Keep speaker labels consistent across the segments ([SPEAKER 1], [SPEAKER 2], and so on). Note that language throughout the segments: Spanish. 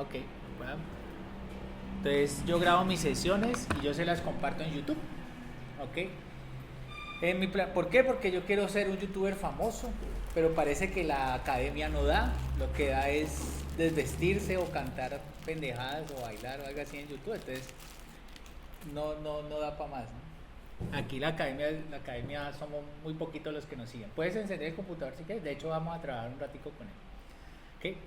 [SPEAKER 1] Ok, bueno. Entonces yo grabo mis sesiones y yo se las comparto en YouTube. Ok. ¿Por qué? Porque yo quiero ser un youtuber famoso, pero parece que la academia no da. Lo que da es desvestirse o cantar pendejadas o bailar o algo así en YouTube. Entonces no da para más, ¿no? Aquí la academia somos muy poquitos los que nos siguen. Puedes encender el computador si quieres. De hecho vamos a trabajar un ratico con él. ¿Ok?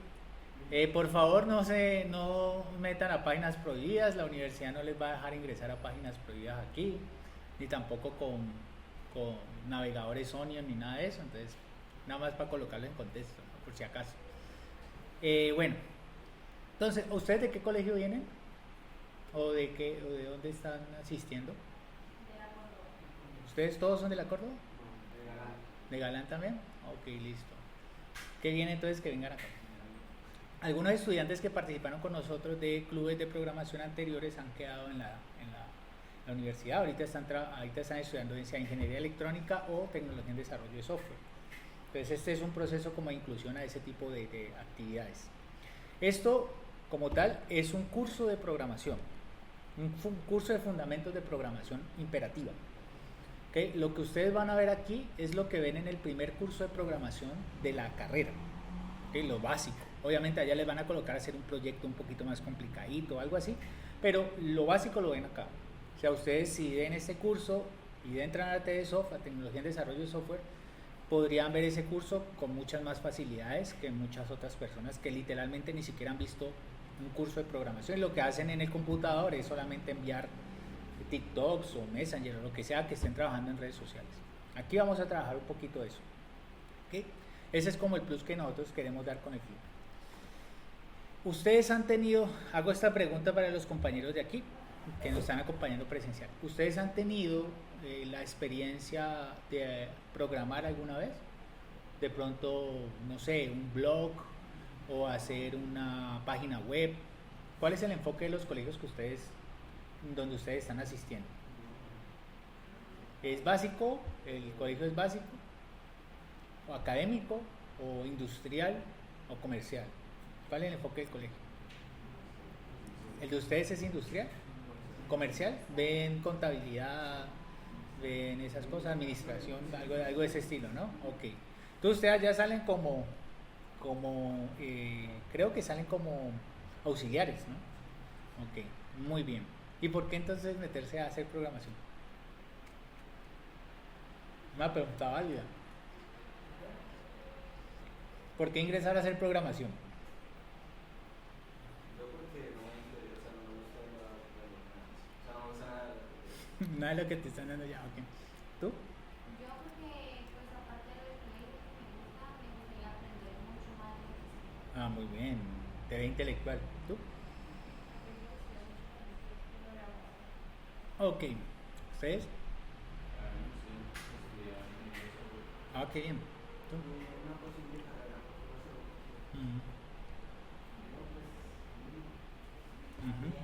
[SPEAKER 1] Por favor, no metan a páginas prohibidas. La universidad no les va a dejar ingresar a páginas prohibidas aquí, ni tampoco con navegadores Onion ni nada de eso. Entonces, nada más para colocarlo en contexto, ¿no? Por si acaso. Bueno, entonces, ¿ustedes de qué colegio vienen? ¿O de dónde están asistiendo? ¿Ustedes todos son de la Córdoba? ¿De Galán también? Ok, listo. Qué bien entonces que vengan acá. Algunos estudiantes que participaron con nosotros de clubes de programación anteriores han quedado en la universidad. Ahorita están estudiando en ingeniería electrónica o tecnología en desarrollo de software. Entonces este es un proceso como de inclusión a ese tipo de actividades. Esto como tal es un curso de programación, un curso de fundamentos de programación imperativa. ¿Okay? Lo que ustedes van a ver aquí es lo que ven en el primer curso de programación de la carrera. ¿Okay? Lo básico. Obviamente allá les van a colocar a hacer un proyecto un poquito más complicadito o algo así, pero lo básico lo ven acá. O sea, ustedes si ven este curso y entran a TDSoft, a Tecnología en Desarrollo de Software, podrían ver ese curso con muchas más facilidades que muchas otras personas que literalmente ni siquiera han visto un curso de programación. Lo que hacen en el computador es solamente enviar TikToks o Messenger o lo que sea que estén trabajando en redes sociales. Aquí vamos a trabajar un poquito de eso. ¿Okay? Ese es como el plus que nosotros queremos dar con el club. Ustedes han tenido, hago esta pregunta para los compañeros de aquí que nos están acompañando presencial. ¿Ustedes han tenido la experiencia de programar alguna vez? De pronto, no sé, un blog o hacer una página web. ¿Cuál es el enfoque de los colegios donde ustedes están asistiendo? ¿Es básico? ¿El colegio es básico? ¿O académico? ¿O industrial? ¿O comercial? ¿Cuál es el enfoque del colegio? ¿El de ustedes es industrial? ¿Comercial? ¿Ven contabilidad? ¿Ven esas cosas? ¿Administración? Algo de ese estilo, ¿no? Ok. Entonces ustedes ya salen creo que salen como auxiliares, ¿no? Ok, muy bien. ¿Y por qué entonces meterse a hacer programación? Una pregunta válida. ¿Por qué ingresar a hacer programación? Nada de lo que te están dando ya, ok. ¿Tú?
[SPEAKER 2] Yo porque, pues aparte de lo que me gustaría aprender mucho más de lo que sé.
[SPEAKER 1] Ah, muy bien. Te ve intelectual. ¿Tú?
[SPEAKER 2] Pues yo estoy programador.
[SPEAKER 1] Ok. ¿Ustedes? Ah, qué bien. ¿Tú?
[SPEAKER 3] Una posible carrera profesor.
[SPEAKER 1] Ujú. Ujú.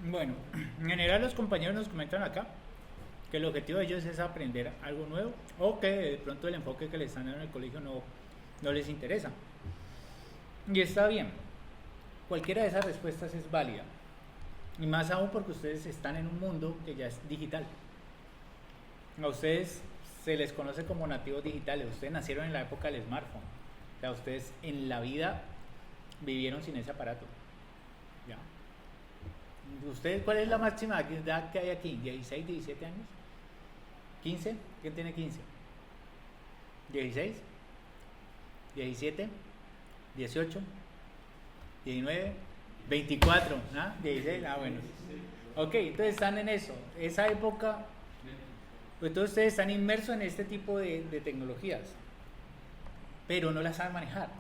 [SPEAKER 1] Bueno, en general los compañeros nos comentan acá que el objetivo de ellos es aprender algo nuevo o que de pronto el enfoque que les están dando en el colegio no les interesa. Y está bien, cualquiera de esas respuestas es válida. Y más aún porque ustedes están en un mundo que ya es digital. A ustedes se les conoce como nativos digitales, ustedes nacieron en la época del smartphone. O sea, ustedes en la vida vivieron sin ese aparato. ¿Ya? ¿Ustedes cuál es la máxima edad que hay aquí? ¿16, 17 años? ¿15? ¿Quién tiene 15? ¿16? ¿17? ¿18? ¿19? ¿24? ¿Ah? ¿16? Ah, bueno. Ok, entonces están en eso. Esa época, pues todos ustedes están inmersos en este tipo de tecnologías, pero no las saben manejar.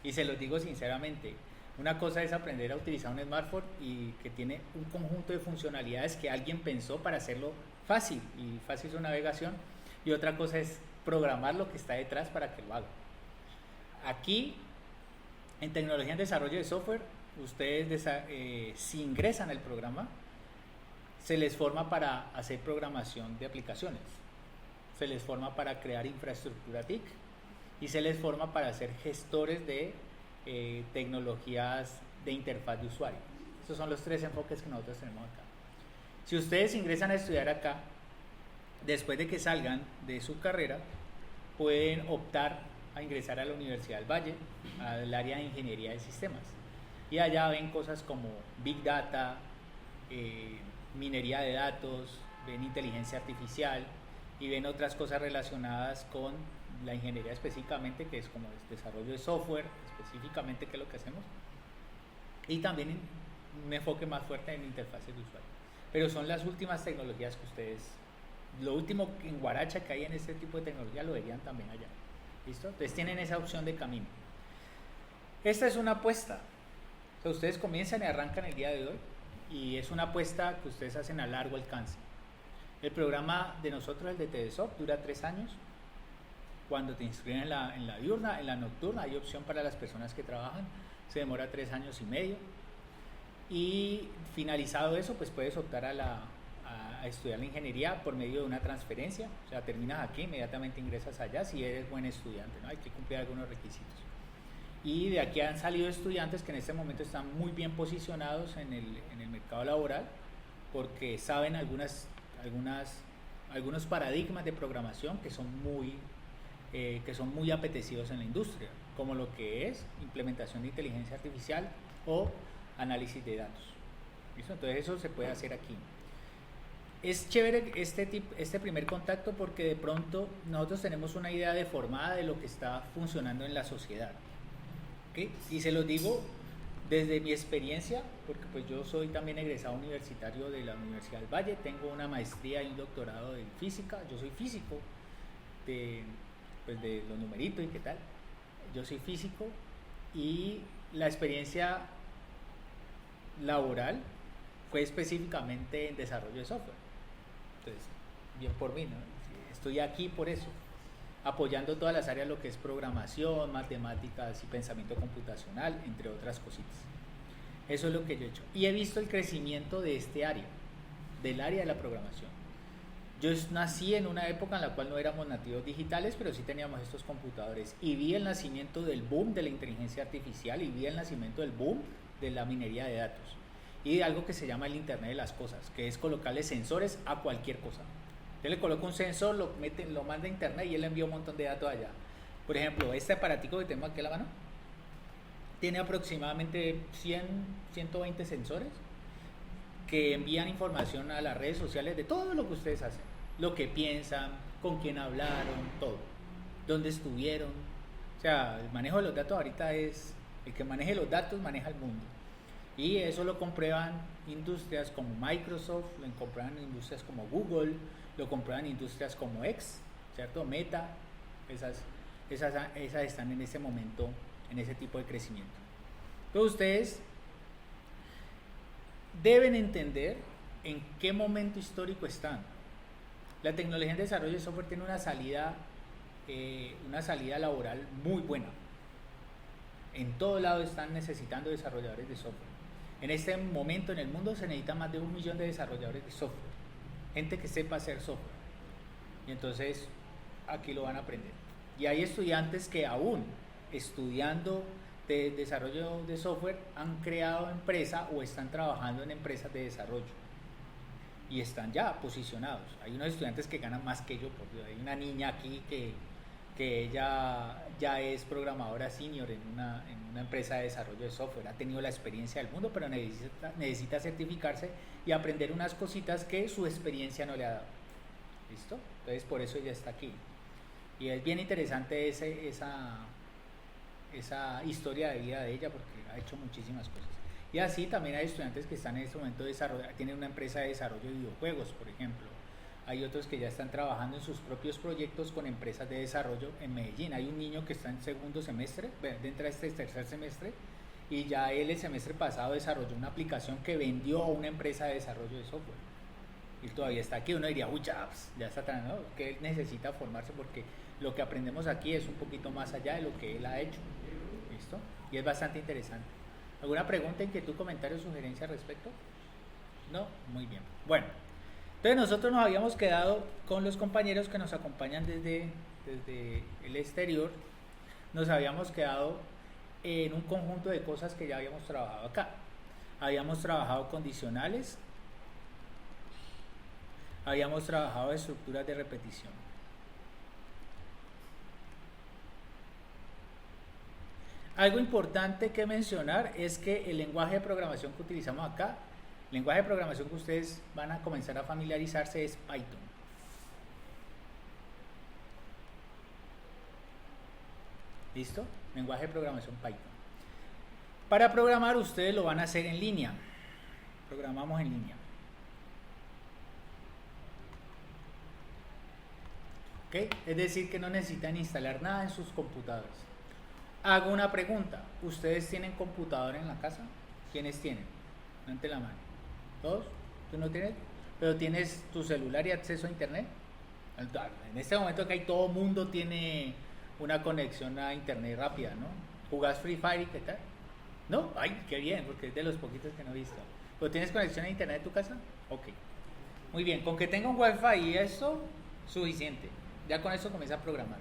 [SPEAKER 1] Y se los digo sinceramente, una cosa es aprender a utilizar un smartphone y que tiene un conjunto de funcionalidades que alguien pensó para hacerlo fácil y fácil su navegación, y otra cosa es programar lo que está detrás para que lo haga. Aquí, en tecnología en desarrollo de software, ustedes si ingresan al programa, se les forma para hacer programación de aplicaciones, se les forma para crear infraestructura TIC y se les forma para ser gestores de tecnologías de interfaz de usuario. Estos son los 3 enfoques que nosotros tenemos acá. Si ustedes ingresan a estudiar acá, después de que salgan de su carrera, pueden optar a ingresar a la Universidad del Valle, al área de Ingeniería de Sistemas. Y allá ven cosas como Big Data, minería de datos, ven inteligencia artificial y ven otras cosas relacionadas con la ingeniería específicamente, que es como el desarrollo de software, específicamente que es lo que hacemos, y también un enfoque más fuerte en interfaces de usuario. Pero son las últimas tecnologías que ustedes, lo último en Guaracha que hay en este tipo de tecnología lo verían también allá. ¿Listo? Entonces tienen esa opción de camino. Esta es una apuesta. O sea, ustedes comienzan y arrancan el día de hoy y es una apuesta que ustedes hacen a largo alcance. El programa de nosotros, el de TDSOP, dura 3 años. Cuando te inscriben en la diurna, en la nocturna, hay opción para las personas que trabajan, se demora 3 años y medio. Y finalizado eso, pues puedes optar a estudiar la ingeniería por medio de una transferencia. O sea, terminas aquí, inmediatamente ingresas allá si eres buen estudiante, ¿no? Hay que cumplir algunos requisitos. Y de aquí han salido estudiantes que en este momento están muy bien posicionados en el mercado laboral porque saben algunos paradigmas de programación que son muy apetecidos en la industria, como lo que es implementación de inteligencia artificial o análisis de datos. ¿Listo? Entonces eso se puede hacer aquí. Es chévere este primer contacto porque de pronto nosotros tenemos una idea deformada de lo que está funcionando en la sociedad. ¿Okay? Y se los digo desde mi experiencia, porque pues yo soy también egresado universitario de la Universidad del Valle, tengo una maestría y un doctorado en física, yo soy físico de los numeritos y qué tal, yo soy físico y la experiencia laboral fue específicamente en desarrollo de software. Entonces, bien por mí, ¿no? Estoy aquí por eso, apoyando todas las áreas, lo que es programación, matemáticas y pensamiento computacional, entre otras cositas. Eso es lo que yo he hecho. Y he visto el crecimiento de este área, del área de la programación. Yo nací en una época en la cual no éramos nativos digitales, pero sí teníamos estos computadores. Y vi el nacimiento del boom de la inteligencia artificial y vi el nacimiento del boom de la minería de datos. Y de algo que se llama el Internet de las Cosas, que es colocarle sensores a cualquier cosa. Yo le coloco un sensor, lo manda a internet y él le envía un montón de datos allá. Por ejemplo, este aparatico que tengo aquí a la mano tiene aproximadamente 120 sensores que envían información a las redes sociales de todo lo que ustedes hacen, lo que piensan, con quién hablaron, todo, dónde estuvieron. O sea, el manejo de los datos ahorita es, el que maneje los datos maneja el mundo. Y eso lo comprueban industrias como Microsoft, lo comprueban industrias como Google, lo comprueban industrias como X, ¿cierto? Meta, esas están en ese momento, en ese tipo de crecimiento. Entonces ustedes deben entender en qué momento histórico están. La tecnología en desarrollo de software tiene una salida laboral muy buena. En todo lado están necesitando desarrolladores de software. En este momento en el mundo se necesita más de 1 millón de desarrolladores de software. Gente que sepa hacer software. Y entonces aquí lo van a aprender. Y hay estudiantes que aún estudiando de desarrollo de software han creado empresa o están trabajando en empresas de desarrollo. Y están ya posicionados. Hay unos estudiantes que ganan más que yo. Porque hay una niña aquí que ella ya es programadora senior en una empresa de desarrollo de software, ha tenido la experiencia del mundo, pero necesita certificarse y aprender unas cositas que su experiencia no le ha dado. ¿Listo? Entonces por eso ella está aquí. Y es bien interesante esa historia de vida de ella porque ha hecho muchísimas cosas. Y así también hay estudiantes que están en este momento tienen una empresa de desarrollo de videojuegos, por ejemplo. Hay otros que ya están trabajando en sus propios proyectos con empresas de desarrollo en Medellín. Hay un niño que está en segundo semestre, entra este tercer semestre, y ya él el semestre pasado desarrolló una aplicación que vendió a una empresa de desarrollo de software. Y todavía está aquí. Uno diría, uy, ya está tan, ¿no? Que él necesita formarse porque lo que aprendemos aquí es un poquito más allá de lo que él ha hecho. ¿Listo? Y es bastante interesante. ¿Alguna pregunta, inquietud, comentario, sugerencia al respecto? No, muy bien. Bueno. Entonces nosotros nos habíamos quedado con los compañeros que nos acompañan desde el exterior, nos habíamos quedado en un conjunto de cosas que ya habíamos trabajado acá. Habíamos trabajado condicionales, habíamos trabajado estructuras de repetición. Algo importante que mencionar es que el lenguaje de programación que utilizamos acá, el lenguaje de programación que ustedes van a comenzar a familiarizarse es Python. ¿Listo? Lenguaje de programación Python. Para programar ustedes lo van a hacer en línea. Programamos en línea. ¿Ok? Es decir que no necesitan instalar nada en sus computadores. Hago una pregunta. ¿Ustedes tienen computador en la casa? ¿Quiénes tienen? Levante la mano. ¿Todos? ¿Tú no tienes? ¿Pero tienes tu celular y acceso a internet? En este momento que hay todo mundo tiene una conexión a internet rápida, ¿no? ¿Jugás Free Fire y qué tal? ¿No? Ay, qué bien, porque es de los poquitos que no he visto. ¿Pero tienes conexión a internet en tu casa? Ok. Muy bien, con que tenga un wifi y eso, suficiente. Ya con eso comienza a programar.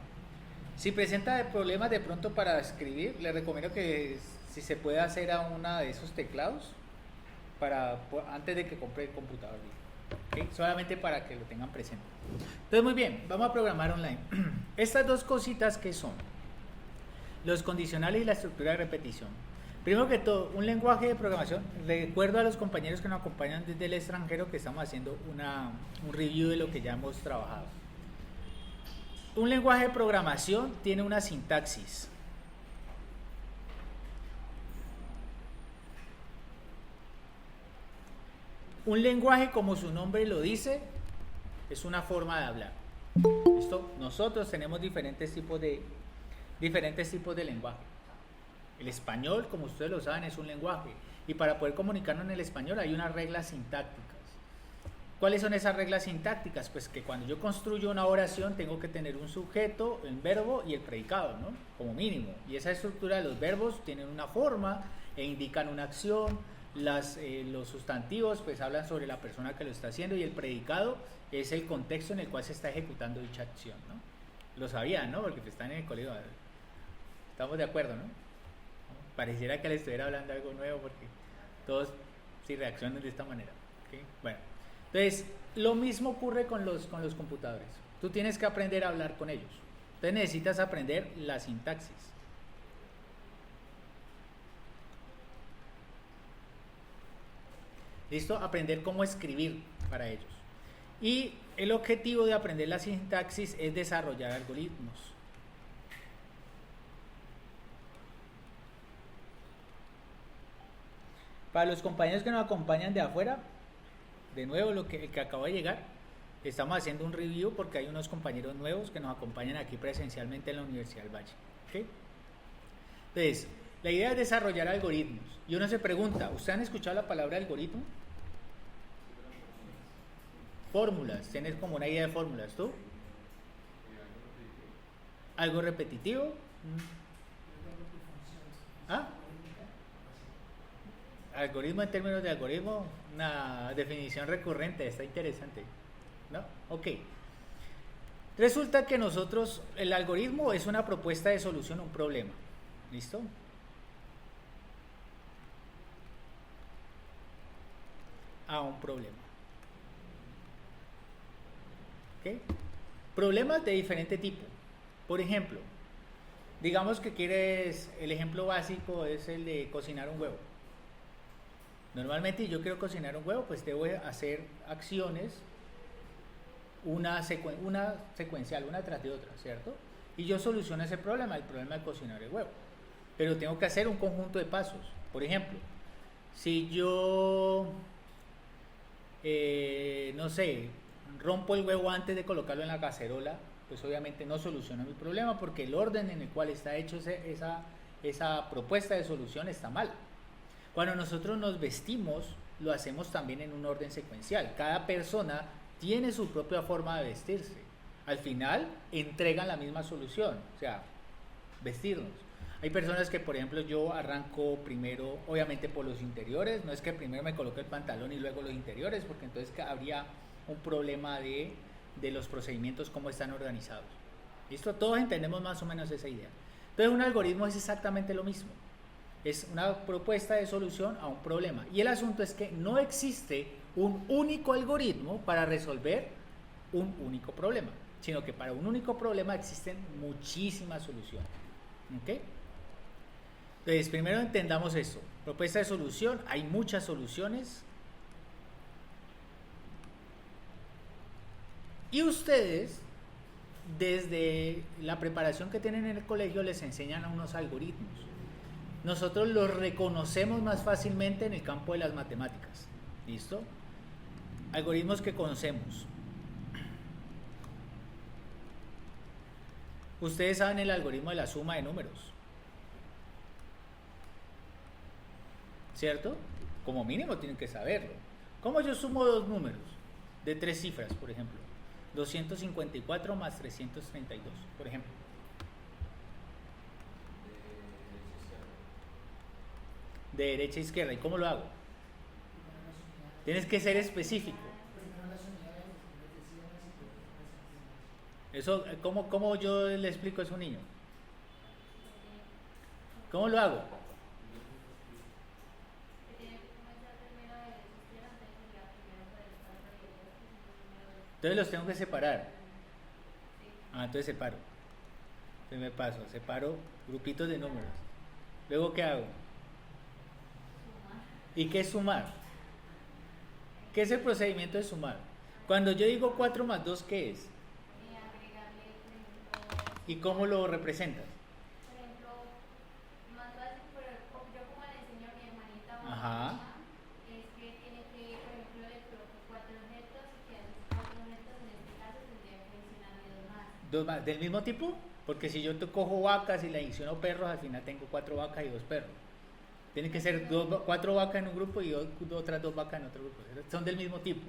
[SPEAKER 1] Si presenta problemas de pronto para escribir, le recomiendo que si se puede hacer a una de esos teclados antes de que compre el computador. ¿Okay? Solamente para que lo tengan presente. Entonces, muy bien, vamos a programar online. Estas dos cositas que son los condicionales y la estructura de repetición. Primero que todo, un lenguaje de programación. Recuerdo a los compañeros que nos acompañan desde el extranjero que estamos haciendo un review de lo que ya hemos trabajado. Un lenguaje de programación tiene una sintaxis. Un lenguaje, como su nombre lo dice, es una forma de hablar. ¿Listo? Nosotros tenemos diferentes tipos de lenguaje. El español, como ustedes lo saben, es un lenguaje. Y para poder comunicarnos en el español hay unas reglas sintácticas. ¿Cuáles son esas reglas sintácticas? Pues que cuando yo construyo una oración tengo que tener un sujeto, el verbo y el predicado, ¿no? Como mínimo. Y esa estructura de los verbos tienen una forma e indican una acción. Los sustantivos pues hablan sobre la persona que lo está haciendo y el predicado es el contexto en el cual se está ejecutando dicha acción, ¿no? Lo sabían, ¿no? Porque pues, están en el colegio. Estamos de acuerdo, ¿no? Pareciera que le estuviera hablando algo nuevo porque todos sí reaccionan de esta manera. ¿Okay? Bueno, entonces lo mismo ocurre con los computadores. Tú tienes que aprender a hablar con ellos. Entonces necesitas aprender la sintaxis. ¿Listo? Aprender cómo escribir para ellos. Y el objetivo de aprender la sintaxis es desarrollar algoritmos. Para los compañeros que nos acompañan de afuera, de nuevo el que acaba de llegar, estamos haciendo un review porque hay unos compañeros nuevos que nos acompañan aquí presencialmente en la Universidad del Valle. ¿Okay? Entonces, la idea es desarrollar algoritmos. Y uno se pregunta, ¿ustedes han escuchado la palabra algoritmo? Fórmulas, tienes como una idea de fórmulas, ¿tú? ¿Algo repetitivo? ¿Ah? Algoritmo en términos de algoritmo, una definición recurrente, está interesante, ¿no? Ok. Resulta que el algoritmo es una propuesta de solución a un problema, ¿listo? A un problema. ¿Ok? Problemas de diferente tipo. Por ejemplo, digamos que el ejemplo básico es el de cocinar un huevo. Normalmente yo quiero cocinar un huevo, pues debo hacer acciones, una secuencial, una tras de otra, ¿cierto? Y yo soluciono ese problema, el problema de cocinar el huevo. Pero tengo que hacer un conjunto de pasos. Por ejemplo, si yo, no sé, rompo el huevo antes de colocarlo en la cacerola, pues obviamente no soluciono mi problema porque el orden en el cual está hecho esa propuesta de solución está mal. Cuando nosotros nos vestimos, lo hacemos también en un orden secuencial. Cada persona tiene su propia forma de vestirse. Al final, entregan la misma solución, o sea, vestirnos. Hay personas que, por ejemplo, yo arranco primero, obviamente por los interiores. No es que primero me coloque el pantalón y luego los interiores, porque entonces habría un problema de los procedimientos, cómo están organizados. ¿Listo? Todos entendemos más o menos esa idea. Entonces, un algoritmo es exactamente lo mismo. Es una propuesta de solución a un problema. Y el asunto es que no existe un único algoritmo para resolver un único problema, sino que para un único problema existen muchísimas soluciones. ¿Ok? Entonces, primero entendamos esto. Propuesta de solución, hay muchas soluciones. Y ustedes, desde la preparación que tienen en el colegio, les enseñan a unos algoritmos. Nosotros los reconocemos más fácilmente en el campo de las matemáticas. ¿Listo? Algoritmos que conocemos. Ustedes saben el algoritmo de la suma de números, ¿cierto? Como mínimo tienen que saberlo. ¿Cómo yo sumo dos números de 3 cifras, por ejemplo? 254 más 332, por ejemplo. De derecha a izquierda. ¿Y cómo lo hago? Tienes que ser específico. Eso, ¿cómo yo le explico eso a un niño? ¿Cómo lo hago? Entonces los tengo que separar. Entonces separo. Entonces me paso, separo grupitos de números. Luego, ¿qué hago? ¿Y qué es sumar? ¿Qué es el procedimiento de sumar? Cuando yo digo 4 más 2, ¿qué es? ¿Y cómo lo representas?
[SPEAKER 2] Por ejemplo, más fácil, pero yo como le enseño a mi hermanita
[SPEAKER 1] Ajá.
[SPEAKER 2] es que tiene que, por ejemplo, le coloco 4 objetos y que a esos 4 objetos en este caso tendría que adicionarle 2 más.
[SPEAKER 1] ¿Dos más? ¿Del mismo tipo? Porque si yo cojo vacas y le adiciono perros, al final tengo 4 vacas y 2 perros. Tienen que ser 4 vacas en un grupo y otras 2 vacas en otro grupo. Son del mismo tipo.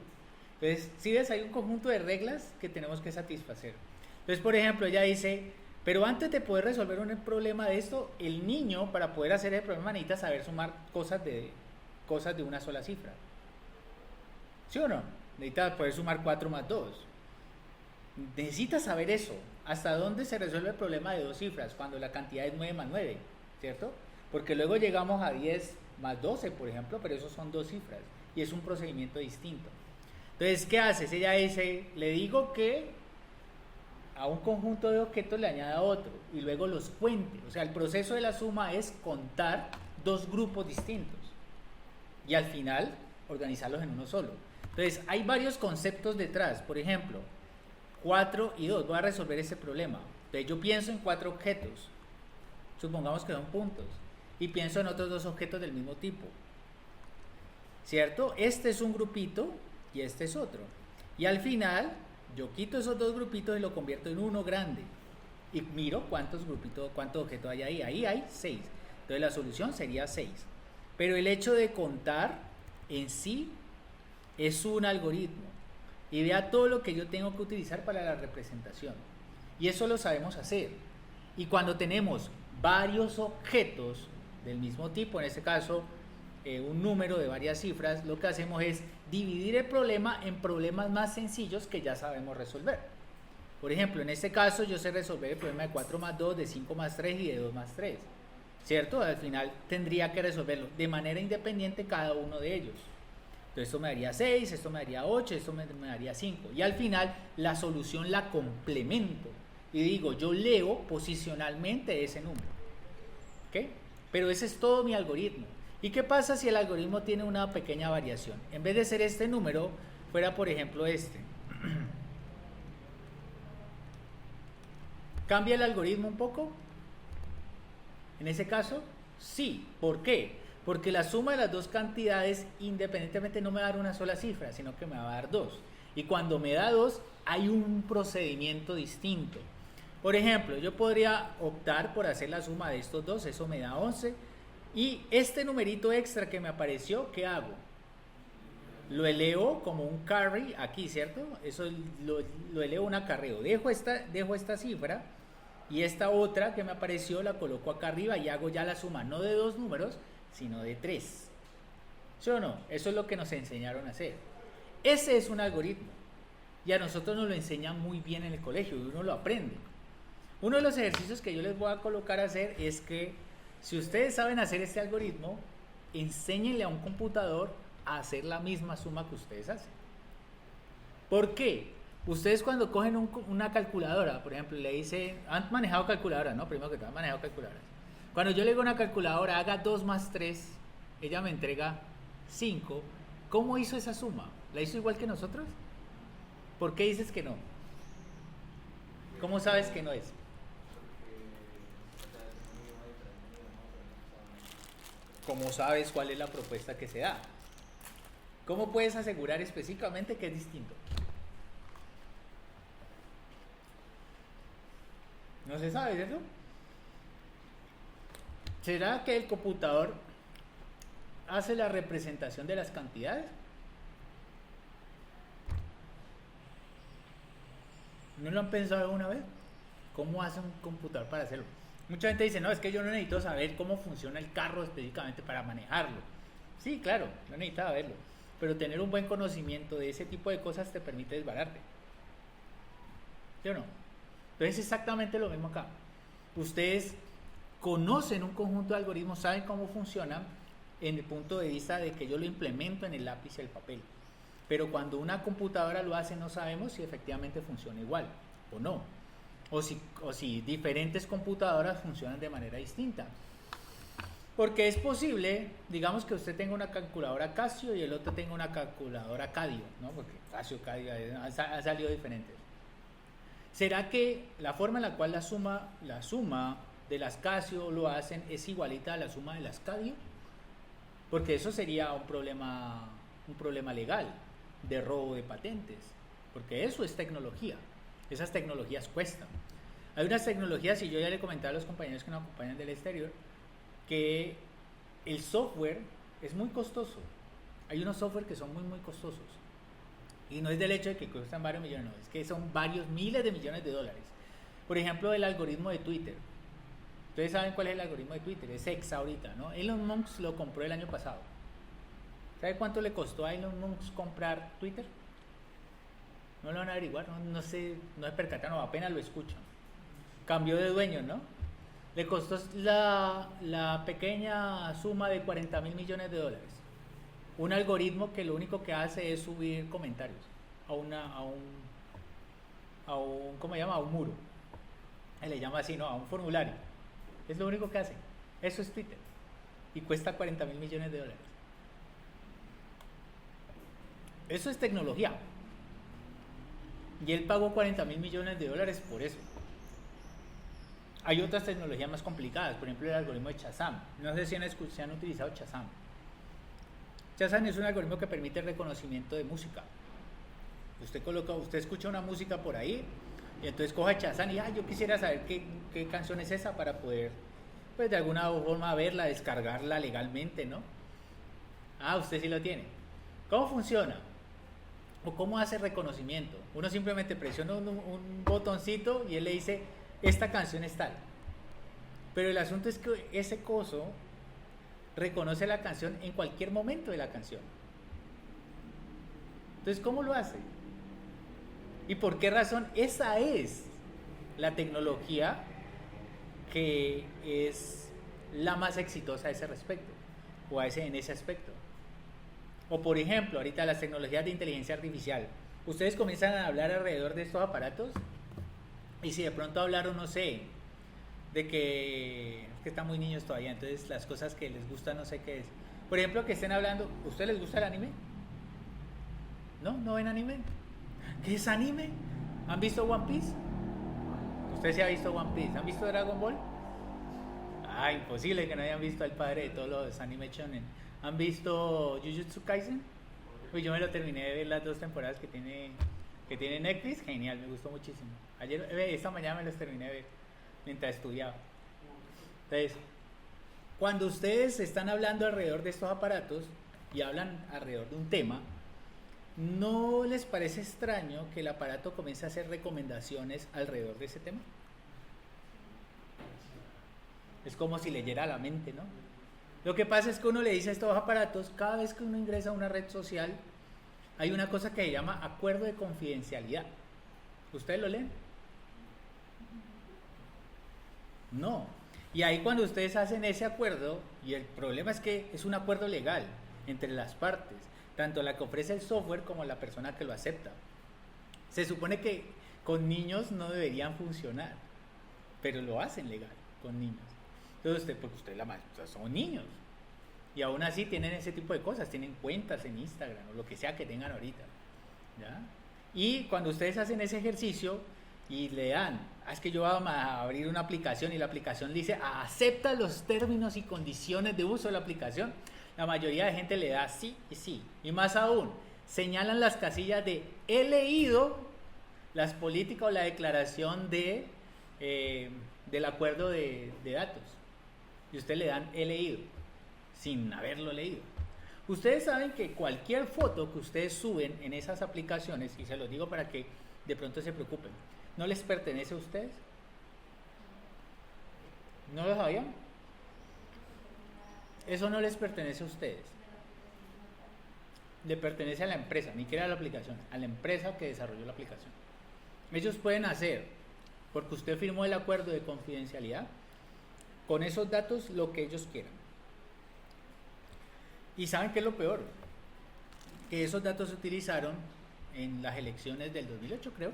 [SPEAKER 1] Entonces, si ves, hay un conjunto de reglas que tenemos que satisfacer. Entonces, por ejemplo, ella dice, pero antes de poder resolver un problema de esto, el niño, para poder hacer el problema, necesita saber sumar cosas de una sola cifra. ¿Sí o no? Necesita poder sumar 4 más 2. Necesita saber eso. ¿Hasta dónde se resuelve el problema de 2 cifras? Cuando la cantidad es 9 más 9, ¿cierto? Porque luego llegamos a 10 más 12, por ejemplo, pero eso son 2 cifras. Y es un procedimiento distinto. Entonces, ¿qué haces? Ella dice, le digo que a un conjunto de objetos le añada otro y luego los cuente. O sea, el proceso de la suma es contar 2 grupos distintos y al final organizarlos en uno solo. Entonces, hay varios conceptos detrás. Por ejemplo, 4 y 2. Voy a resolver ese problema. Entonces, yo pienso en 4 objetos. Supongamos que son puntos. Y pienso en otros 2 objetos del mismo tipo. ¿Cierto? Este es un grupito y este es otro. Y al final, yo quito esos 2 grupitos y lo convierto en uno grande. Y miro cuántos objetos hay ahí. Ahí hay 6. Entonces la solución sería 6. Pero el hecho de contar en sí es un algoritmo. Y vea todo lo que yo tengo que utilizar para la representación. Y eso lo sabemos hacer. Y cuando tenemos varios objetos del mismo tipo, en este caso un número de varias cifras, lo que hacemos es dividir el problema en problemas más sencillos que ya sabemos resolver. Por ejemplo, en este caso yo sé resolver el problema de 4 más 2, de 5 más 3 y de 2 más 3, ¿cierto? Al final tendría que resolverlo de manera independiente cada uno de ellos. Entonces esto me daría 6, esto me daría 8, esto me daría 5. Y al final la solución la complemento y digo, yo leo posicionalmente ese número. ¿Ok? Pero ese es todo mi algoritmo. ¿Y qué pasa si el algoritmo tiene una pequeña variación? En vez de ser este número, fuera por ejemplo este. ¿Cambia el algoritmo un poco? En ese caso, sí. ¿Por qué? Porque la suma de las 2 cantidades independientemente no me va a dar una sola cifra, sino que me va a dar 2. Y cuando me da 2, hay un procedimiento distinto. Por ejemplo, yo podría optar por hacer la suma de estos 2, eso me da 11. Y este numerito extra que me apareció, ¿qué hago? Lo elevo como un carry aquí, ¿cierto? Eso lo elevo un acarreo. Dejo esta cifra y esta otra que me apareció la coloco acá arriba y hago ya la suma, no de 2 números, sino de 3. ¿Sí o no? Eso es lo que nos enseñaron a hacer. Ese es un algoritmo. Y a nosotros nos lo enseñan muy bien en el colegio y uno lo aprende. Uno de los ejercicios que yo les voy a colocar a hacer es que Si ustedes saben hacer este algoritmo, enséñenle a un computador a hacer la misma suma que ustedes hacen. ¿Por qué? Ustedes cuando cogen una calculadora, por ejemplo, le dicen, han manejado calculadoras, ¿no? Primero que todo, han manejado calculadoras. Cuando yo le digo a una calculadora, haga 2 más 3, ella me entrega 5. ¿Cómo hizo esa suma? ¿La hizo igual que nosotros? ¿Por qué dices que no? ¿Cómo sabes que no es? ¿Cómo sabes cuál es la propuesta que se da? ¿Cómo puedes asegurar específicamente que es distinto? No se sabe, ¿cierto? ¿Será que el computador hace la representación de las cantidades? ¿No lo han pensado alguna vez? ¿Cómo hace un computador para hacerlo? Mucha gente dice, no, es que yo no necesito saber cómo funciona el carro específicamente para manejarlo. Sí, claro, no necesitas saberlo. Pero tener un buen conocimiento de ese tipo de cosas te permite desbararte. ¿Sí o no? Entonces es exactamente lo mismo acá. Ustedes conocen un conjunto de algoritmos, saben cómo funcionan en el punto de vista de que yo lo implemento en el lápiz y el papel. Pero cuando una computadora lo hace no sabemos si efectivamente funciona igual o no. O si diferentes computadoras funcionan de manera distinta. Porque es posible, digamos que usted tenga una calculadora Casio y el otro tenga una calculadora Cadio, ¿no? Porque Casio y Cadio han salido diferentes. ¿Será que la forma en la cual la suma de las Casio lo hacen es igualita a la suma de las Cadio? Porque eso sería un problema legal de robo de patentes, porque eso es tecnología. Esas tecnologías cuestan. Hay unas tecnologías, y yo ya le comentaba a los compañeros que nos acompañan del exterior, que el software es muy costoso. Hay unos software que son muy, muy costosos. Y no es del hecho de que cuestan varios millones, no, es que son varios miles de millones de dólares. Por ejemplo, el algoritmo de Twitter. Ustedes saben cuál es el algoritmo de Twitter, es X ahorita, ¿no? Elon Musk lo compró el año pasado. ¿Sabe cuánto le costó a Elon Musk comprar Twitter? No lo van a averiguar, no sé, no es percatado, no, apenas lo escuchan. Cambió de dueño, ¿no? Le costó la pequeña suma de 40 mil millones de dólares. Un algoritmo que lo único que hace es subir comentarios a un ¿cómo se llama? A un muro. Él le llama así, ¿no? A un formulario. Es lo único que hace. Eso es Twitter. Y cuesta 40 mil millones de dólares. Eso es tecnología. Y él pagó 40 mil millones de dólares por eso. Hay otras tecnologías más complicadas, por ejemplo el algoritmo de Shazam. No sé si han utilizado Shazam. Shazam es un algoritmo que permite el reconocimiento de música. Usted escucha una música por ahí y entonces coge Shazam y yo quisiera saber qué canción es esa para poder, pues de alguna forma verla, descargarla legalmente, ¿no? Usted sí lo tiene. ¿Cómo funciona? ¿O cómo hace reconocimiento? Uno simplemente presiona un botoncito y él le dice, esta canción es tal. Pero el asunto es que ese coso reconoce la canción en cualquier momento de la canción. Entonces, ¿cómo lo hace? ¿Y por qué razón? Esa es la tecnología que es la más exitosa a ese respecto, o en ese aspecto. O por ejemplo, ahorita las tecnologías de inteligencia artificial. Ustedes comienzan a hablar alrededor de estos aparatos y si de pronto hablaron, no sé, de que están muy niños todavía, entonces las cosas que les gustan no sé qué es. Por ejemplo, que estén hablando, ¿ustedes les gusta el anime? ¿No? ¿No ven anime? ¿Qué es anime? ¿Han visto One Piece? ¿Usted se ha visto One Piece? ¿Han visto Dragon Ball? Imposible que no hayan visto al padre de todos los anime shonen. ¿Han visto Jujutsu Kaisen? Pues yo me lo terminé de ver las 2 temporadas que tiene Netflix. Genial, me gustó muchísimo. Esta mañana me los terminé de ver mientras estudiaba. Entonces, cuando ustedes están hablando alrededor de estos aparatos y hablan alrededor de un tema, ¿no les parece extraño que el aparato comience a hacer recomendaciones alrededor de ese tema? Es como si leyera la mente, ¿no? Lo que pasa es que uno le dice a estos aparatos, cada vez que uno ingresa a una red social, hay una cosa que se llama acuerdo de confidencialidad. ¿Ustedes lo leen? No. Y ahí cuando ustedes hacen ese acuerdo, y el problema es que es un acuerdo legal entre las partes, tanto la que ofrece el software como la persona que lo acepta. Se supone que con niños no deberían funcionar, pero lo hacen legal con niños. Entonces, porque son niños. Y aún así tienen ese tipo de cosas, tienen cuentas en Instagram o lo que sea que tengan ahorita. ¿Ya? Y cuando ustedes hacen ese ejercicio y le dan, es que yo voy a abrir una aplicación y la aplicación dice, acepta los términos y condiciones de uso de la aplicación, la mayoría de gente le da sí y sí. Y más aún, señalan las casillas de he leído las políticas o la declaración del acuerdo de datos. Y ustedes le dan he leído, sin haberlo leído. Ustedes saben que cualquier foto que ustedes suben en esas aplicaciones, y se los digo para que de pronto se preocupen, ¿no les pertenece a ustedes? ¿No lo sabían? Eso no les pertenece a ustedes. Le pertenece a la empresa, ni siquiera a la aplicación, a la empresa que desarrolló la aplicación. Ellos pueden hacer, porque usted firmó el acuerdo de confidencialidad, con esos datos lo que ellos quieran. ¿Y saben qué es lo peor? Que esos datos se utilizaron en las elecciones del 2008, creo,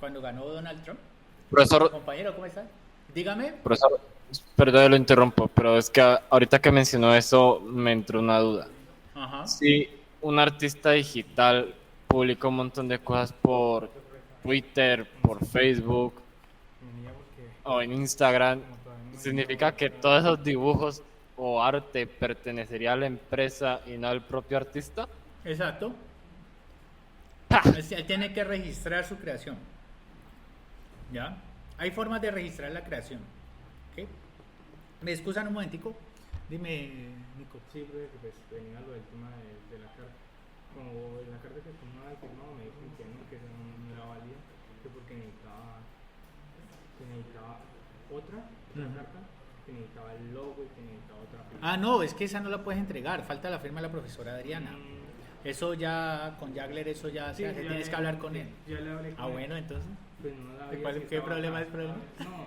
[SPEAKER 1] cuando ganó Donald Trump.
[SPEAKER 4] Profesor,
[SPEAKER 1] Compañero, ¿cómo está? Dígame.
[SPEAKER 4] profesor, perdón, lo interrumpo, pero es que ahorita que mencionó eso me entró una duda.
[SPEAKER 1] Ajá.
[SPEAKER 4] Si un artista digital publica un montón de cosas por Twitter, por Facebook o en Instagram, ¿significa que todos esos dibujos o arte pertenecería a la empresa y no al propio artista?
[SPEAKER 1] Exacto. Él tiene que registrar su creación. ¿Ya? Hay formas de registrar la creación. ¿Ok? ¿Me excusan un momentico? Dime, Nico.
[SPEAKER 3] Sí, pues venía lo del tema de la carta. Como en la carta que tú me habías firmado me dicen que esa no era válida, que porque necesitaba otra carta, que necesitaba el logo y que necesitaba otra firma.
[SPEAKER 1] Ah, no, es que esa no la puedes entregar. Falta la firma de la profesora Adriana. Eso ya, con Jagler, eso ya se hace. Tienes que hablar con él.
[SPEAKER 3] Ya le hablé con él.
[SPEAKER 1] Bueno, entonces.
[SPEAKER 3] Pues no la
[SPEAKER 1] ¿Qué problema es problema?
[SPEAKER 3] No.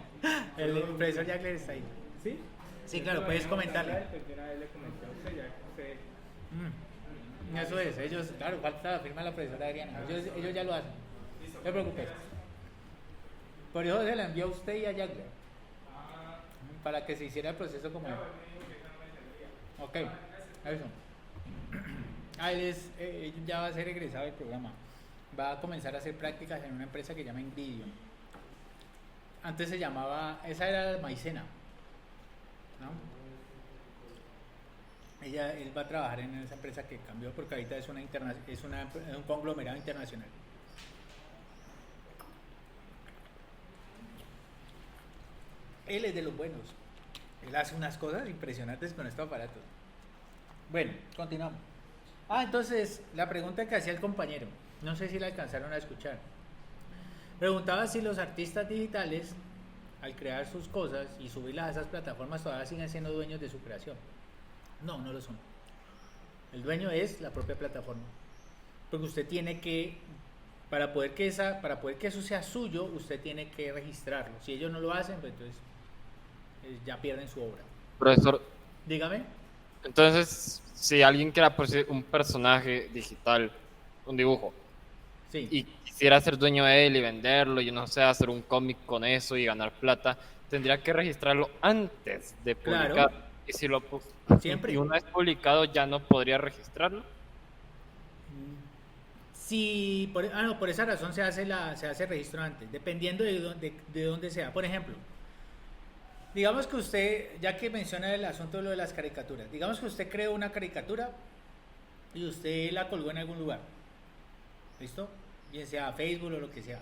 [SPEAKER 1] El profesor Jagler está ahí.
[SPEAKER 3] ¿Sí?
[SPEAKER 1] Sí, claro, puedes comentarle.
[SPEAKER 3] Pues de una vez le comenté a usted, ya que usted...
[SPEAKER 1] Eso es, ellos, claro, falta la firma de la profesora Adriana. Ellos ya lo hacen. No te preocupes. Por eso se la envió a usted y a Jagler. Para que se hiciera el proceso como él. Ok, eso. Él ya va a ser egresado del programa. Va a comenzar a hacer prácticas en una empresa que se llama Ingridium. Antes se llamaba, esa era Maicena, ¿no? Él va a trabajar en esa empresa que cambió porque ahorita es un conglomerado internacional. Él es de los buenos. Él hace unas cosas impresionantes con estos aparatos. Bueno, continuamos. Entonces, la pregunta que hacía el compañero, no sé si la alcanzaron a escuchar. Preguntaba si los artistas digitales, al crear sus cosas y subirlas a esas plataformas, todavía siguen siendo dueños de su creación. No, no lo son. El dueño es la propia plataforma. Porque usted tiene que, para poder que eso sea suyo, usted tiene que registrarlo. Si ellos no lo hacen, pues entonces ya pierden su obra.
[SPEAKER 4] Profesor,
[SPEAKER 1] Dígame.
[SPEAKER 4] entonces, si alguien quiera producir un personaje digital, un dibujo,
[SPEAKER 1] Sí.
[SPEAKER 4] y quisiera ser dueño de él y venderlo, y no sé, hacer un cómic con eso y ganar plata, tendría que registrarlo antes de publicar.
[SPEAKER 1] Claro.
[SPEAKER 4] Y si lo
[SPEAKER 1] Siempre.
[SPEAKER 4] y una vez publicado ya no podría registrarlo.
[SPEAKER 1] Sí, por esa razón se hace registro antes, dependiendo de dónde sea. Por ejemplo, digamos que usted, ya que menciona el asunto de lo de las caricaturas, digamos que usted creó una caricatura y usted la colgó en algún lugar, ¿listo? Bien sea Facebook o lo que sea,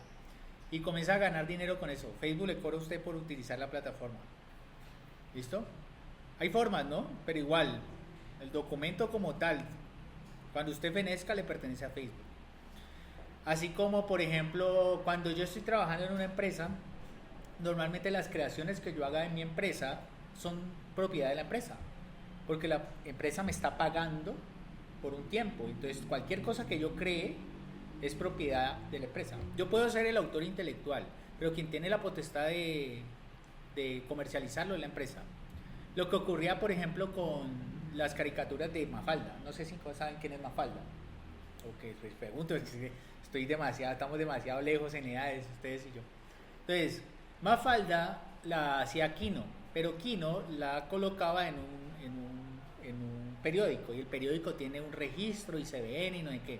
[SPEAKER 1] y comienza a ganar dinero con eso. Facebook le cobra a usted por utilizar la plataforma, ¿listo? Hay formas, ¿no? Pero igual, el documento como tal, cuando usted fenezca, le pertenece a Facebook. Así como, por ejemplo, cuando yo estoy trabajando en una empresa, normalmente las creaciones que yo haga en mi empresa son propiedad de la empresa, porque la empresa me está pagando por un tiempo. Entonces, cualquier cosa que yo cree es propiedad de la empresa. Yo puedo ser el autor intelectual, pero quien tiene la potestad de de comercializarlo en la empresa. Lo que ocurría, por ejemplo, con las caricaturas de Mafalda. No sé si saben quién es Mafalda. Ok, pues pregunto, estamos demasiado lejos en edades, ustedes y yo. Entonces, Mafalda la hacía Kino, pero Kino la colocaba en un periódico, y el periódico tiene un registro y CBN y no sé qué.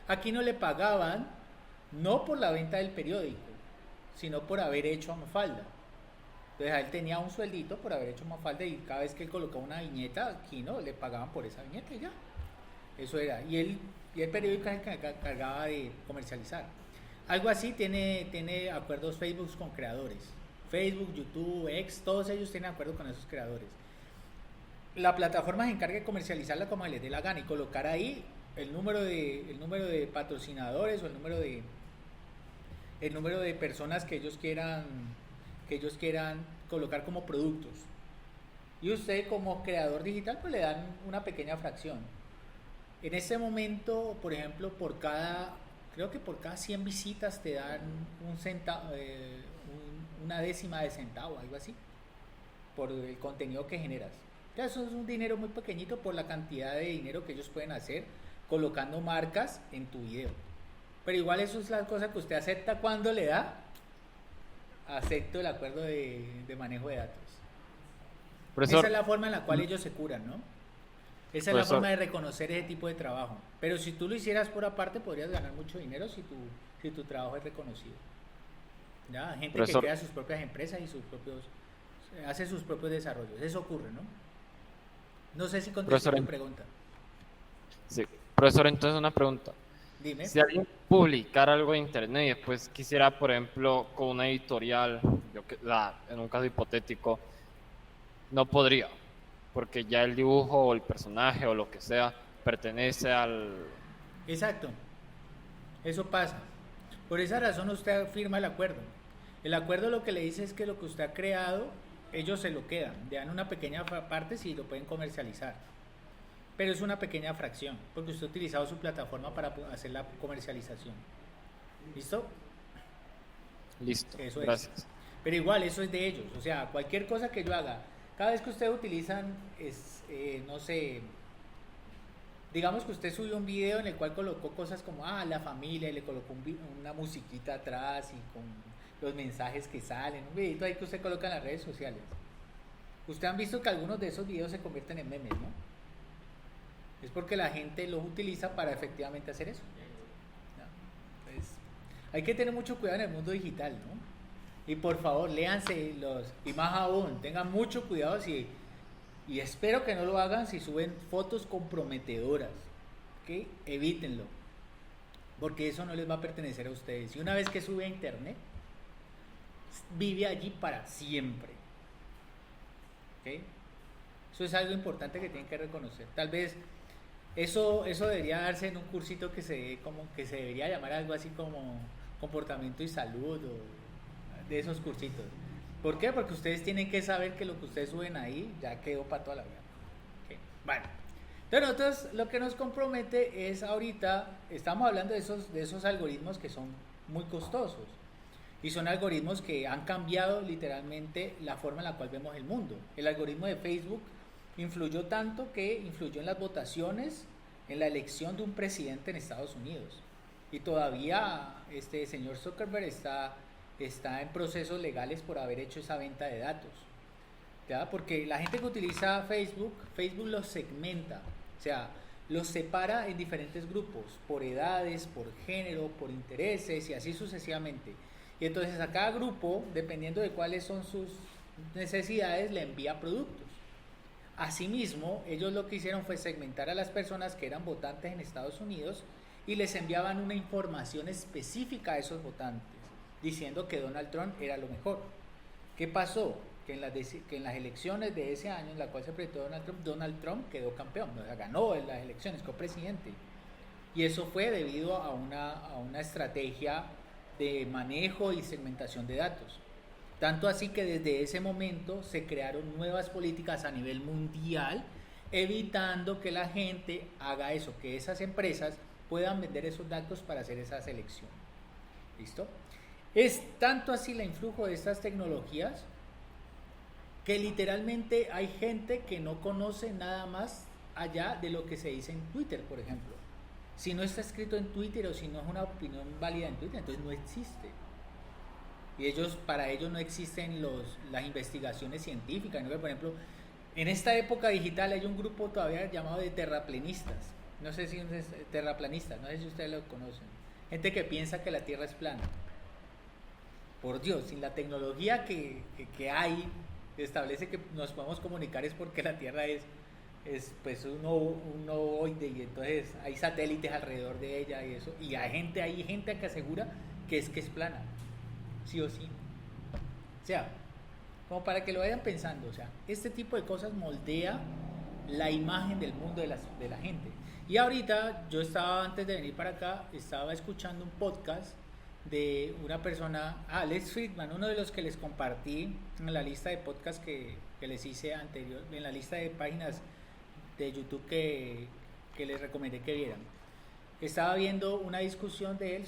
[SPEAKER 1] A Kino le pagaban no por la venta del periódico, sino por haber hecho a Mafalda. Entonces él tenía un sueldito por haber hecho Mafalda, y cada vez que él colocaba una viñeta, Kino le pagaban por esa viñeta y ya. Eso era. Y el periódico se encargaba de comercializar. Algo así tiene acuerdos Facebook con creadores. Facebook, YouTube, X, todos ellos tienen acuerdo con esos creadores. La plataforma se encarga de comercializarla como les dé la gana y colocar ahí el número de patrocinadores o el número de personas que ellos quieran colocar como productos. Y usted como creador digital pues le dan una pequeña fracción. En este momento, por ejemplo, creo que por cada 100 visitas te dan una décima de centavo, algo así, por el contenido que generas. Ya eso es un dinero muy pequeñito por la cantidad de dinero que ellos pueden hacer colocando marcas en tu video. Pero igual eso es la cosa que usted acepta cuando le da. Acepto el acuerdo de manejo de datos.
[SPEAKER 4] Profesor,
[SPEAKER 1] esa es la forma en la cual ellos se curan, ¿no? Esa es la forma de reconocer ese tipo de trabajo. Pero si tú lo hicieras por aparte, podrías ganar mucho dinero si tu trabajo es reconocido. ¿Ya? Gente que crea sus propias empresas y hace sus propios desarrollos. Eso ocurre, ¿no? No sé si contesté tu pregunta.
[SPEAKER 4] Sí. Profesor, entonces una pregunta.
[SPEAKER 1] Dime.
[SPEAKER 4] Si alguien publicara algo en internet y después quisiera, por ejemplo, con una editorial, en un caso hipotético, no podría, porque ya el dibujo o el personaje o lo que sea pertenece al...
[SPEAKER 1] Exacto, eso pasa. Por esa razón usted firma el acuerdo. El acuerdo lo que le dice es que lo que usted ha creado, ellos se lo quedan, le dan una pequeña parte si lo pueden comercializar. Pero es una pequeña fracción, porque usted ha utilizado su plataforma para hacer la comercialización. ¿Listo?
[SPEAKER 4] Listo,
[SPEAKER 1] eso
[SPEAKER 4] gracias.
[SPEAKER 1] Es. Pero igual, eso es de ellos. O sea, cualquier cosa que yo haga, cada vez que ustedes utilizan, no sé, digamos que usted subió un video en el cual colocó cosas como, la familia, y le colocó una musiquita atrás y con los mensajes que salen, un videito ahí que usted coloca en las redes sociales. Ustedes han visto que algunos de esos videos se convierten en memes, ¿no? Es porque la gente los utiliza para efectivamente hacer eso. ¿No? Entonces, hay que tener mucho cuidado en el mundo digital, ¿no? Y por favor, léanse y más aún, tengan mucho cuidado y espero que no lo hagan si suben fotos comprometedoras, ¿ok? Evítenlo, porque eso no les va a pertenecer a ustedes. Y una vez que sube a internet, vive allí para siempre, ¿ok? Eso es algo importante que tienen que reconocer. Tal vez eso debería darse en un cursito que se debería llamar algo así como comportamiento y salud, o de esos cursitos. ¿Por qué? Porque ustedes tienen que saber que lo que ustedes suben ahí ya quedó para toda la vida. Okay. Bueno, entonces nosotros lo que nos compromete es ahorita, estamos hablando de esos algoritmos que son muy costosos y son algoritmos que han cambiado literalmente la forma en la cual vemos el mundo. El algoritmo de Facebook influyó tanto que influyó en las votaciones, en la elección de un presidente en Estados Unidos. Y todavía este señor Zuckerberg está en procesos legales por haber hecho esa venta de datos. ¿Ya? Porque la gente que utiliza Facebook los segmenta, o sea, los separa en diferentes grupos, por edades, por género, por intereses y así sucesivamente. Y entonces a cada grupo, dependiendo de cuáles son sus necesidades, le envía productos. Asimismo, ellos lo que hicieron fue segmentar a las personas que eran votantes en Estados Unidos y les enviaban una información específica a esos votantes, diciendo que Donald Trump era lo mejor. ¿Qué pasó? Que en las elecciones de ese año en la cual se presentó Donald Trump quedó campeón, o sea, ganó en las elecciones, quedó presidente. Y eso fue debido a una estrategia de manejo y segmentación de datos. Tanto así que desde ese momento se crearon nuevas políticas a nivel mundial, evitando que la gente haga eso, que esas empresas puedan vender esos datos para hacer esa selección. ¿Listo? Es tanto así el influjo de estas tecnologías que literalmente hay gente que no conoce nada más allá de lo que se dice en Twitter, por ejemplo. Si no está escrito en Twitter o si no es una opinión válida en Twitter, entonces no existe. Y para ellos no existen las investigaciones científicas, ¿no? Por ejemplo, en esta época digital hay un grupo todavía llamado de terraplanistas. No sé si es terraplanistas, no sé si ustedes lo conocen. Gente que piensa que la Tierra es plana. Por Dios, sin la tecnología que hay, establece que nos podemos comunicar es porque la Tierra es pues un ovoide y entonces hay satélites alrededor de ella y eso. Y hay gente que asegura que es plana, sí o sí. O sea, como para que lo vayan pensando, o sea, este tipo de cosas moldea la imagen del mundo de la gente. Y ahorita yo estaba, antes de venir para acá, estaba escuchando un podcast de una persona, Lex Fridman, uno de los que les compartí en la lista de podcasts que les hice anterior, en la lista de páginas de YouTube que les recomendé que vieran. Estaba viendo una discusión de él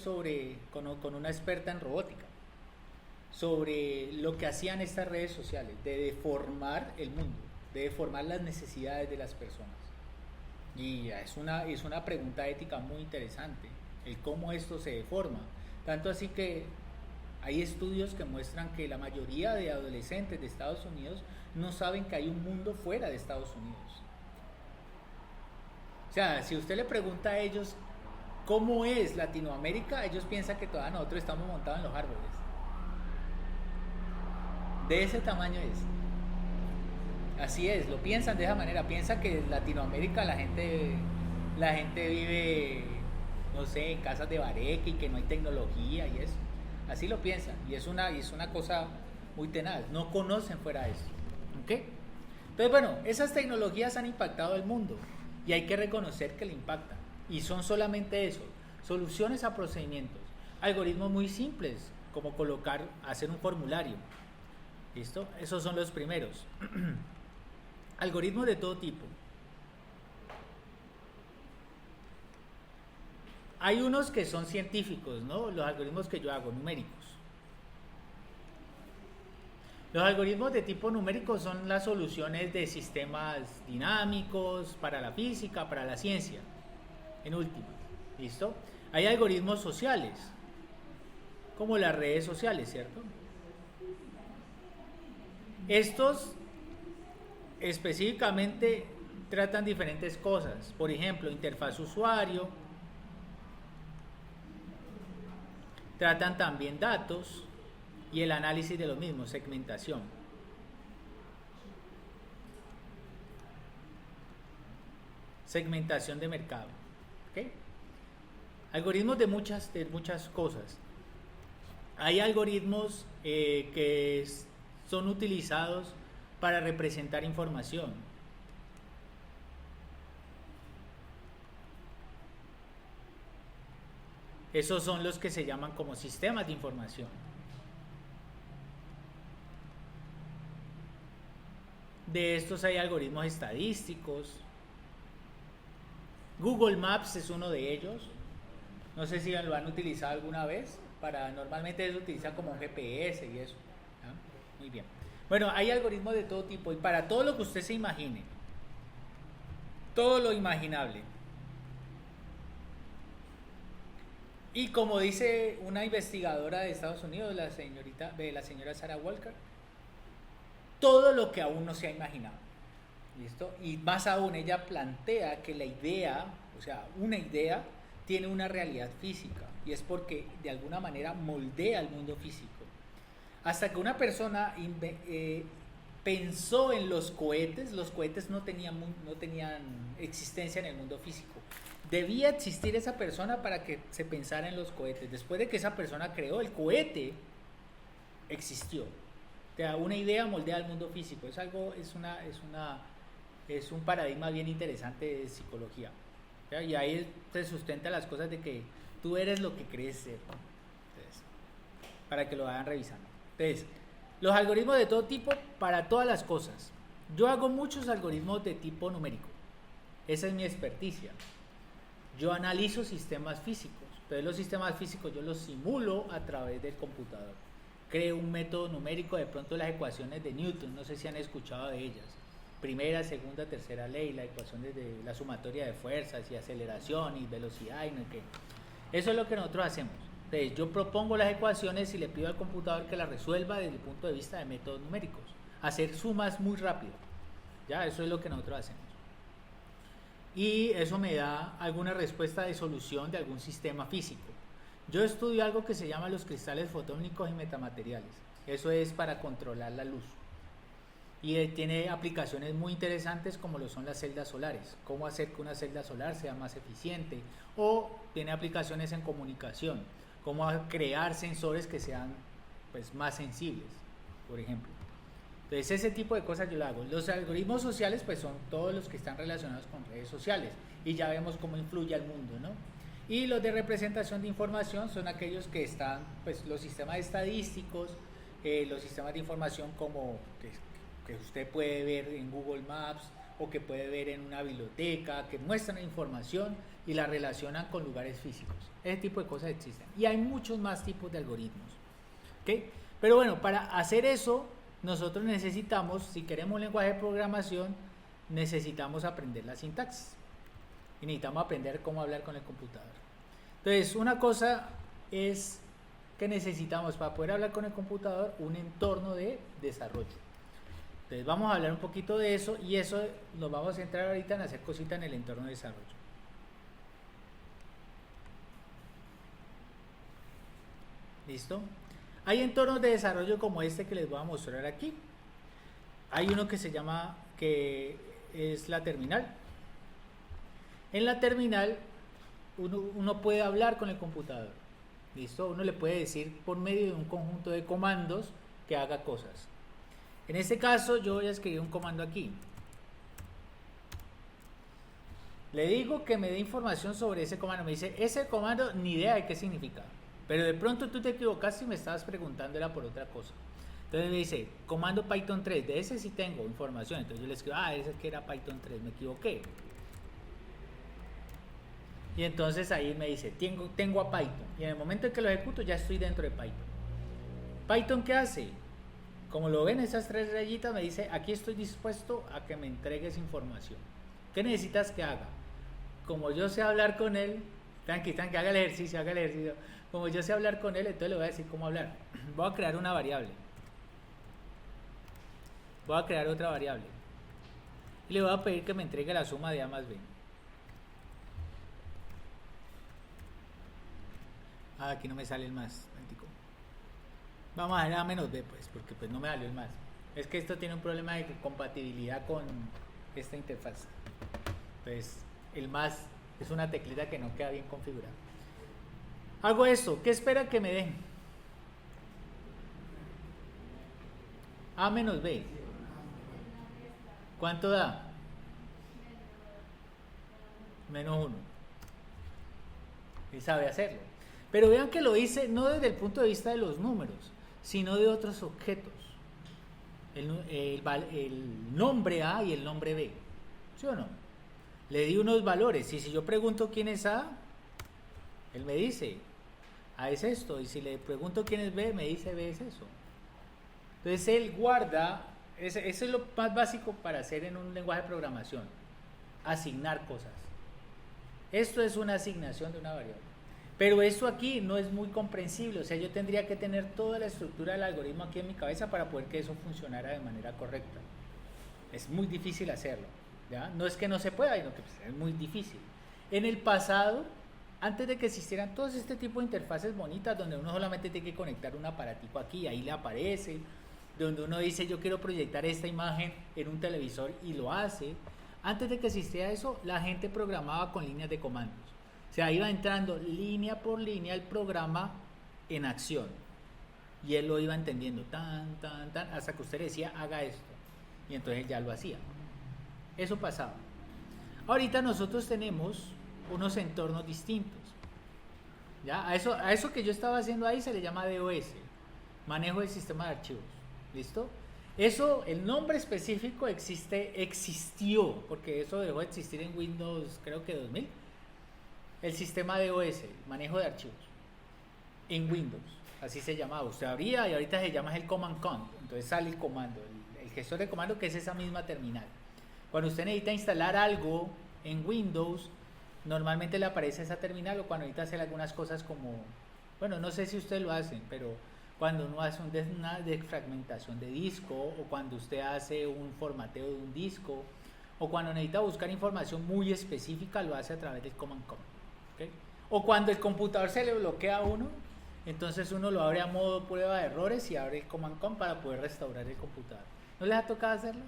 [SPEAKER 1] con una experta en robótica, sobre lo que hacían estas redes sociales, de deformar el mundo, de deformar las necesidades de las personas. Y es una pregunta ética muy interesante, el cómo esto se deforma. Tanto así que hay estudios que muestran que la mayoría de adolescentes de Estados Unidos no saben que hay un mundo fuera de Estados Unidos. O sea, si usted le pregunta a ellos cómo es Latinoamérica, ellos piensan que todavía nosotros estamos montados en los árboles. De ese tamaño es. Así es, lo piensan de esa manera. Piensan que en Latinoamérica la gente vive, no sé, en casas de bareque y que no hay tecnología y eso. Así lo piensan. Y es una cosa muy tenaz. No conocen fuera de eso. ¿Ok? Entonces, bueno, esas tecnologías han impactado el mundo y hay que reconocer que le impactan. Y son solamente eso, soluciones a procedimientos. Algoritmos muy simples, como hacer un formulario. ¿Listo? Esos son los primeros. Algoritmos de todo tipo. Hay unos que son científicos, ¿no? Los algoritmos que yo hago, numéricos. Los algoritmos de tipo numérico son las soluciones de sistemas dinámicos para la física, para la ciencia, en última. ¿Listo? Hay algoritmos sociales, como las redes sociales, ¿cierto? Estos específicamente tratan diferentes cosas, por ejemplo, interfaz usuario, tratan también datos y el análisis de los mismos, segmentación. Segmentación de mercado. ¿Okay? Algoritmos de muchas cosas. Hay algoritmos que son utilizados para representar información. Esos son los que se llaman como sistemas de información. De estos hay algoritmos estadísticos. Google Maps es uno de ellos. No sé si lo han utilizado alguna vez. Normalmente se utiliza como un GPS y eso. ¿Ah? Muy bien. Bueno, hay algoritmos de todo tipo y para todo lo que usted se imagine. Todo lo imaginable. Y como dice una investigadora de Estados Unidos, la señora Sarah Walker, todo lo que aún no se ha imaginado. ¿Listo? Y más aún, ella plantea que la idea, o sea, una idea, tiene una realidad física. Y es porque de alguna manera moldea el mundo físico. Hasta que una persona pensó en los cohetes no tenían existencia en el mundo físico. Debía existir esa persona para que se pensara en los cohetes. Después de que esa persona creó el cohete, existió. O sea, una idea moldea el mundo físico. Es un paradigma bien interesante de psicología. ¿Ya? Y ahí se sustenta las cosas de que tú eres lo que crees ser. Entonces, para que lo vayan revisando. Entonces, los algoritmos de todo tipo para todas las cosas. Yo hago muchos algoritmos de tipo numérico. Esa es mi experticia. Yo analizo sistemas físicos. Entonces los sistemas físicos yo los simulo a través del computador. creo un método numérico, de pronto las ecuaciones de Newton, no sé si han escuchado de ellas. Primera, segunda, tercera ley, las ecuaciones de la sumatoria de fuerzas y aceleración y velocidad y no sé qué. Eso es lo que nosotros hacemos. Entonces, yo propongo las ecuaciones y le pido al computador que las resuelva desde el punto de vista de métodos numéricos. Hacer sumas muy rápido. Ya, eso es lo que nosotros hacemos. Y eso me da alguna respuesta de solución de algún sistema físico. Yo estudio algo que se llama los cristales fotónicos y metamateriales. Eso es para controlar la luz. Y tiene aplicaciones muy interesantes como lo son las celdas solares. Cómo hacer que una celda solar sea más eficiente. O tiene aplicaciones en comunicación. Cómo crear sensores que sean pues, más sensibles, por ejemplo. Entonces ese tipo de cosas yo lo hago. Los algoritmos sociales pues son todos los que están relacionados con redes sociales y ya vemos cómo influye al mundo, ¿no? Y los de representación de información son aquellos que están, pues los sistemas estadísticos, los sistemas de información como que usted puede ver en Google Maps o que puede ver en una biblioteca, que muestran información y la relacionan con lugares físicos. Ese tipo de cosas existen. Y hay muchos más tipos de algoritmos, ¿ok? Pero bueno, para hacer eso nosotros necesitamos, si queremos un lenguaje de programación, necesitamos aprender la sintaxis y necesitamos aprender cómo hablar con el computador. Entonces, una cosa es que necesitamos para poder hablar con el computador un entorno de desarrollo. Entonces, vamos a hablar un poquito de eso y eso nos vamos a centrar ahorita en hacer cositas en el entorno de desarrollo. ¿Listo? Hay entornos de desarrollo como este que les voy a mostrar aquí. Hay uno que se llama, que es la terminal. En la terminal uno puede hablar con el computador. ¿Listo? Uno le puede decir por medio de un conjunto de comandos que haga cosas. En este caso yo voy a escribir un comando aquí. Le digo que me dé información sobre ese comando. Me dice, ese comando ni idea de qué significa. Pero de pronto tú te equivocaste y me estabas preguntando era por otra cosa. Entonces me dice, comando Python 3, de ese sí tengo información. Entonces yo le escribo, ese que era Python 3, me equivoqué. Y entonces ahí me dice, tengo a Python. Y en el momento en que lo ejecuto ya estoy dentro de Python. ¿Python qué hace? Como lo ven, esas tres rayitas me dice, aquí estoy dispuesto a que me entregues información. ¿Qué necesitas que haga? Como yo sé hablar con él, tranqui, haga el ejercicio. Como yo sé hablar con él, entonces le voy a decir cómo hablar. Voy a crear una variable. Voy a crear otra variable. Y le voy a pedir que me entregue la suma de A más B. Aquí no me sale el más. Vamos a ver A menos B, pues, porque pues no me salió el más. Es que esto tiene un problema de compatibilidad con esta interfaz. Entonces, el más es una teclita que no queda bien configurada. Hago esto, ¿qué espera que me den? A menos B. ¿Cuánto da? Menos 1. Y sabe hacerlo. Pero vean que lo hice no desde el punto de vista de los números, sino de otros objetos. El nombre A y el nombre B. ¿Sí o no? Le di unos valores. Y si yo pregunto quién es A, él me dice A es esto. Y si le pregunto quién es B, me dice B es eso. Entonces él guarda. Eso es lo más básico para hacer en un lenguaje de programación. Asignar cosas. Esto es una asignación de una variable. Pero esto aquí no es muy comprensible. O sea, yo tendría que tener toda la estructura del algoritmo aquí en mi cabeza para poder que eso funcionara de manera correcta. Es muy difícil hacerlo. ¿Ya? No es que no se pueda, sino que es muy difícil. En el pasado, antes de que existieran todos este tipo de interfaces bonitas, donde uno solamente tiene que conectar un aparatico aquí, ahí le aparece, donde uno dice yo quiero proyectar esta imagen en un televisor y lo hace. Antes de que existiera eso, la gente programaba con líneas de comandos. O sea, iba entrando línea por línea el programa en acción. Y él lo iba entendiendo, hasta que usted le decía, haga esto. Y entonces él ya lo hacía. Eso pasaba. Ahorita nosotros tenemos unos entornos distintos. ¿Ya? A eso que yo estaba haciendo ahí se le llama DOS, manejo del sistema de archivos. ¿Listo? Eso, el nombre específico existió, porque eso dejó de existir en Windows, creo que 2000. El sistema DOS, manejo de archivos, en Windows. así se llamaba. Usted abría y ahorita se llama el Command Cont. Entonces sale el comando, el gestor de comando, que es esa misma terminal. Cuando usted necesita instalar algo en Windows, normalmente le aparece esa terminal, o cuando necesita hacer algunas cosas como, bueno, no sé si ustedes lo hacen, pero cuando uno hace una desfragmentación de disco, o cuando usted hace un formateo de un disco, o cuando necesita buscar información muy específica, lo hace a través del Command Cont. ¿Okay? O cuando el computador se le bloquea a uno, entonces uno lo abre a modo prueba de errores y abre el Command Cont para poder restaurar el computador. ¿No les ha tocado hacerlo?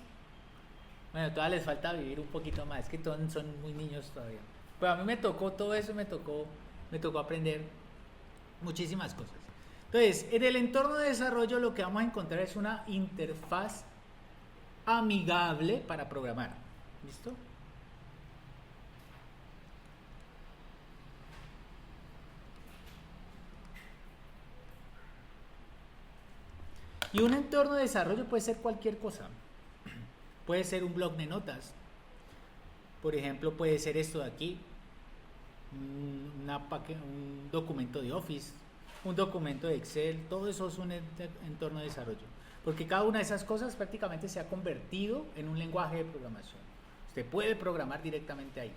[SPEAKER 1] Bueno, todavía les falta vivir un poquito más, es que todos son muy niños todavía. Pero a mí me tocó todo eso, me tocó aprender muchísimas cosas. Entonces, en el entorno de desarrollo lo que vamos a encontrar es una interfaz amigable para programar. ¿Listo? Y un entorno de desarrollo puede ser cualquier cosa. Puede ser un blog de notas. Por ejemplo, puede ser esto de aquí. Un documento de Office, un documento de Excel. Todo eso es un entorno de desarrollo. Porque cada una de esas cosas prácticamente se ha convertido en un lenguaje de programación. Usted puede programar directamente ahí.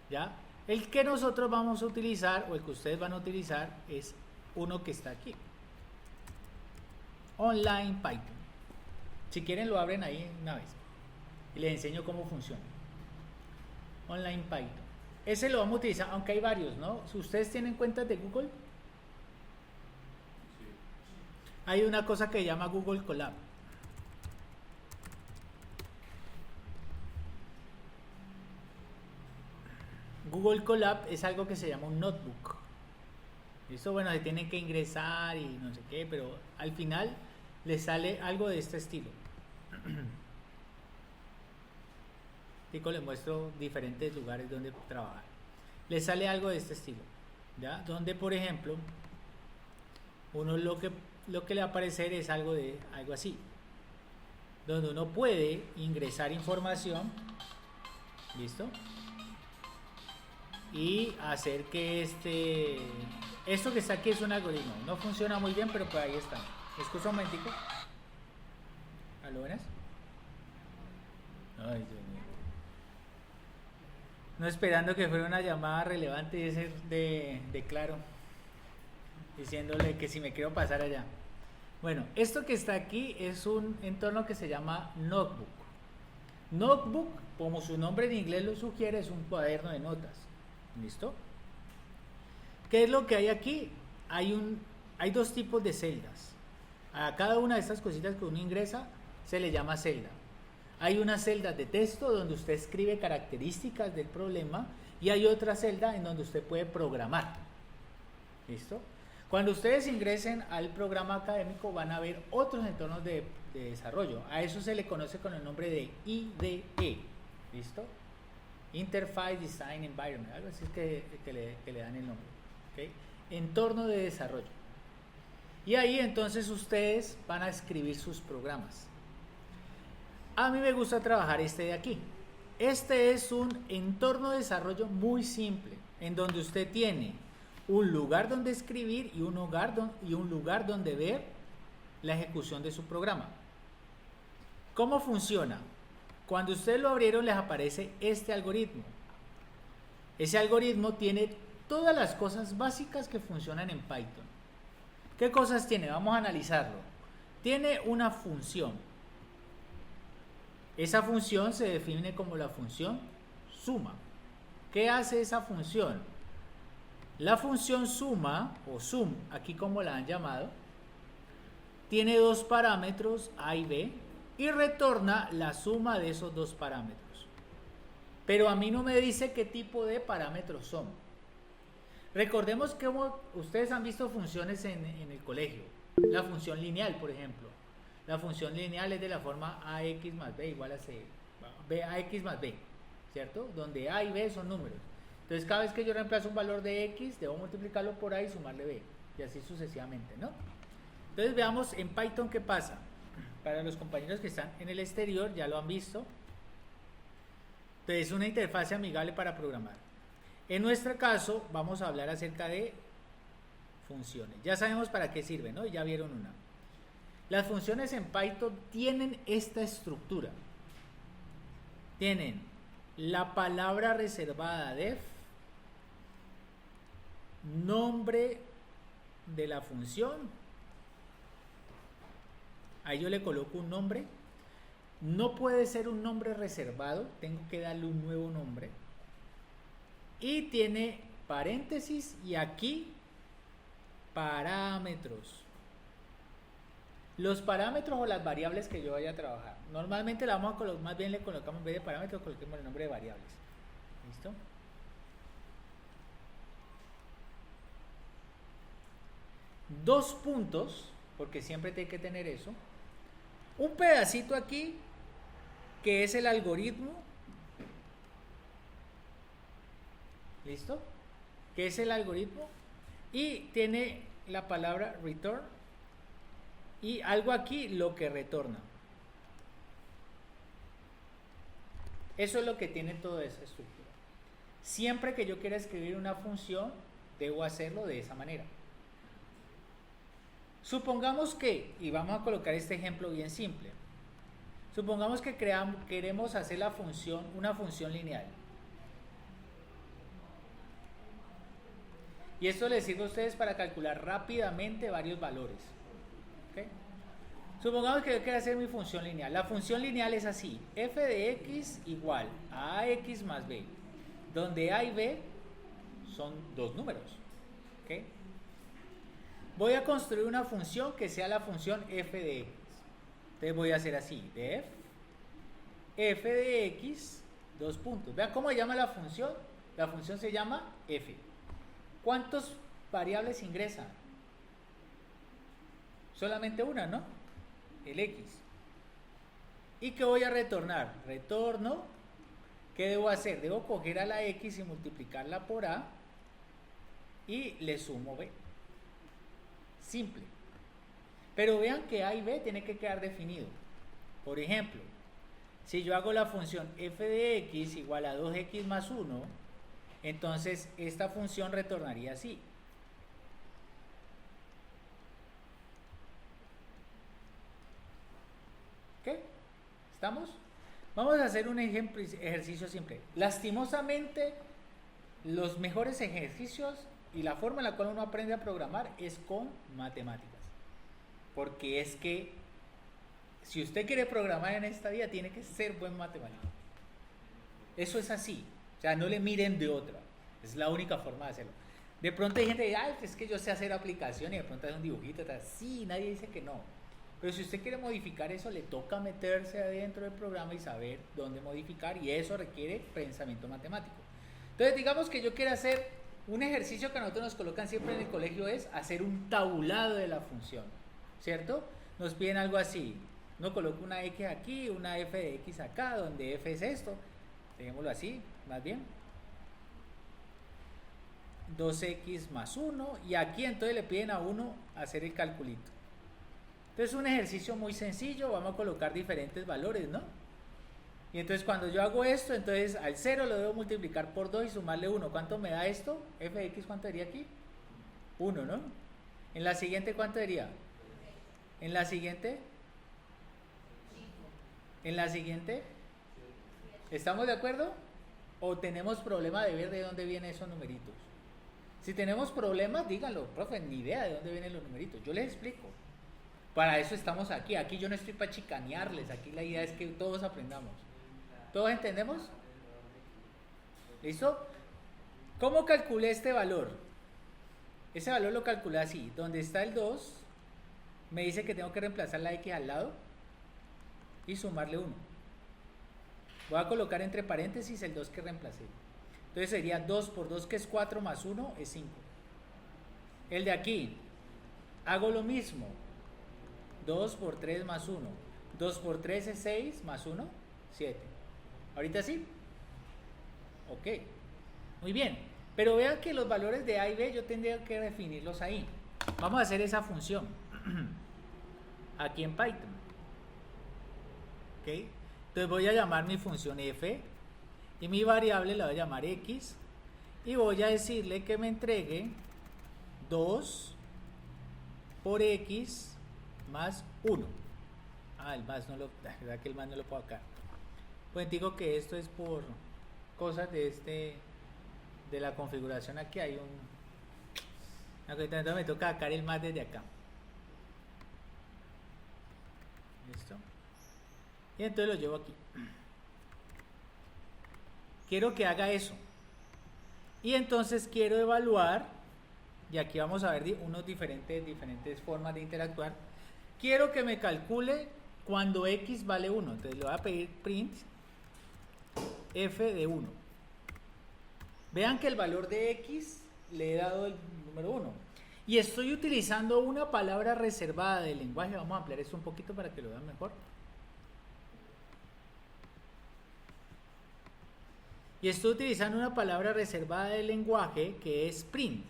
[SPEAKER 1] ¿Ya? El que nosotros vamos a utilizar, o el que ustedes van a utilizar, es uno que está aquí. Online Python. Si quieren lo abren ahí una vez y les enseño cómo funciona. Online Python. Ese lo vamos a utilizar, aunque hay varios, ¿no? Si ustedes tienen cuentas de Google, hay una cosa que se llama Google Colab. Google Colab es algo que se llama un notebook. Esto, bueno, se tienen que ingresar y no sé qué, pero al final les sale algo de este estilo. Les muestro diferentes lugares donde trabajar. Les sale algo de este estilo, ¿ya? Donde, por ejemplo, uno lo que le va a aparecer es algo así, donde uno puede ingresar información, ¿listo? Y hacer que esto que está aquí es un algoritmo. No funciona muy bien, pero pues ahí está. Escucha un momentico. ¿Aló, buenas? Ay, Dios mío. No esperando que fuera una llamada relevante de Claro, diciéndole que si me quiero pasar allá. Bueno, esto que está aquí es un entorno que se llama Notebook. Notebook, como su nombre en inglés lo sugiere, es un cuaderno de notas. ¿Listo? ¿Qué es lo que hay aquí? Hay dos tipos de celdas. A cada una de estas cositas que uno ingresa se le llama celda. Hay una celda de texto donde usted escribe características del problema, y hay otra celda en donde usted puede programar. ¿Listo? Cuando ustedes ingresen al programa académico van a ver otros entornos de desarrollo. A eso se le conoce con el nombre de IDE. ¿Listo? Interface Design Environment, algo así que le dan el nombre. ¿Okay? Entorno de desarrollo. Y ahí entonces ustedes van a escribir sus programas. A mí me gusta trabajar este de aquí. Este es un entorno de desarrollo muy simple, en donde usted tiene un lugar donde escribir y un lugar donde ver la ejecución de su programa. ¿Cómo funciona? Cuando ustedes lo abrieron les aparece este algoritmo. Ese algoritmo tiene todas las cosas básicas que funcionan en Python. ¿Qué cosas tiene? Vamos a analizarlo. Tiene una función. Esa función se define como la función suma. ¿Qué hace esa función? La función suma, o sum, aquí como la han llamado, tiene dos parámetros A y B y retorna la suma de esos dos parámetros. Pero a mí no me dice qué tipo de parámetros son. Recordemos que ustedes han visto funciones en el colegio. La función lineal, por ejemplo. La función lineal es de la forma AX más B igual a C. AX más B, ¿cierto? Donde A y B son números. Entonces cada vez que yo reemplazo un valor de X, debo multiplicarlo por A y sumarle B. Y así sucesivamente, ¿no? Entonces veamos en Python qué pasa. Para los compañeros que están en el exterior ya lo han visto. Entonces es una interfaz amigable para programar. En nuestro caso vamos a hablar acerca de funciones. Ya sabemos para qué sirven, ¿no? Ya vieron una. Las funciones en Python tienen esta estructura. Tienen la palabra reservada def, nombre de la función, ahí yo le coloco un nombre, no puede ser un nombre reservado, tengo que darle un nuevo nombre, y tiene paréntesis y aquí parámetros. Los parámetros o las variables que yo vaya a trabajar, normalmente la vamos a colocar, más bien le colocamos en vez de parámetros, coloquemos el nombre de variables. ¿Listo? Dos puntos, porque siempre tiene que tener eso. Un pedacito aquí, que es el algoritmo. ¿Listo? Que es el algoritmo. Y tiene la palabra return. Y algo aquí, lo que retorna. Eso es lo que tiene toda esa estructura. Siempre que yo quiera escribir una función, debo hacerlo de esa manera. Supongamos que, y vamos a colocar este ejemplo bien simple, supongamos que queremos hacer la función, una función lineal. Y esto les sirve a ustedes para calcular rápidamente varios valores. ¿Okay? Supongamos que yo quiero hacer mi función lineal. La función lineal es así: f de x igual a ax más b, donde a y b son dos números. ¿Okay? Voy a construir una función que sea la función f de x. Entonces voy a hacer así: def f de x, dos puntos. Vean cómo se llama la función. La función se llama f. ¿Cuántas variables ingresan? Solamente una, ¿no? El x. ¿Y qué voy a retornar? Retorno. ¿Qué debo hacer? Debo coger a la x y multiplicarla por a y le sumo b. Simple. Pero vean que a y b tiene que quedar definido. Por ejemplo, si yo hago la función f de x igual a 2x más 1, entonces esta función retornaría así. ¿Ok? ¿Estamos? Vamos a hacer un ejercicio simple. Lastimosamente, los mejores ejercicios y la forma en la cual uno aprende a programar es con matemáticas. Porque es que si usted quiere programar en esta vida, tiene que ser buen matemático. Eso es así. O sea, no le miren de otra. Es la única forma de hacerlo. De pronto hay gente que dice, ay, es que yo sé hacer aplicación y de pronto hace un dibujito. Sí, nadie dice que no. Pero si usted quiere modificar eso, le toca meterse adentro del programa y saber dónde modificar. Y eso requiere pensamiento matemático. Entonces, digamos que yo quiero hacer un ejercicio que a nosotros nos colocan siempre en el colegio, es hacer un tabulado de la función. ¿Cierto? Nos piden algo así. No coloco una x aquí, una f de x acá, donde f es esto. Dejémoslo así, más bien. 2x más 1. Y aquí entonces le piden a uno hacer el calculito. Entonces es un ejercicio muy sencillo. Vamos a colocar diferentes valores, ¿no? Y entonces cuando yo hago esto, entonces al 0 lo debo multiplicar por 2 y sumarle 1. ¿Cuánto me da esto? F de x, ¿cuánto daría aquí? 1, ¿no? En la siguiente, ¿cuánto daría? En la siguiente. En la siguiente. ¿Estamos de acuerdo? ¿O tenemos problema de ver de dónde vienen esos numeritos? Si tenemos problemas, díganlo, profe, ni idea de dónde vienen los numeritos. Yo les explico. Para eso estamos aquí. Aquí yo no estoy para chicanearles. Aquí la idea es que todos aprendamos. ¿Todos entendemos? ¿Listo? ¿Cómo calculé este valor? Ese valor lo calculé así. Donde está el 2, me dice que tengo que reemplazar la x al lado y sumarle 1. Voy a colocar entre paréntesis el 2 que reemplacé. Entonces sería 2 por 2, que es 4, más 1 es 5. El de aquí, hago lo mismo. 2 por 3 más 1. 2 por 3 es 6, más 1, 7. ¿Ahorita sí? Ok. Muy bien. Pero vean que los valores de a y b yo tendría que definirlos ahí. Vamos a hacer esa función. Aquí en Python. ¿Ok? Entonces voy a llamar mi función f y mi variable la voy a llamar x y voy a decirle que me entregue 2 por x más 1. El más no lo, la verdad que el más no lo puedo acá. Pues digo que esto es por cosas de la configuración. Aquí hay entonces me toca sacar el más desde acá. ¿Listo? Y entonces lo llevo aquí. Quiero que haga eso. Y entonces quiero evaluar, y aquí vamos a ver unos diferentes formas de interactuar. Quiero que me calcule cuando x vale 1. Entonces le voy a pedir print f de 1. Vean que el valor de x le he dado el número 1. Y estoy utilizando una palabra reservada del lenguaje. Vamos a ampliar esto un poquito para que lo vean mejor. Y estoy utilizando una palabra reservada del lenguaje que es print.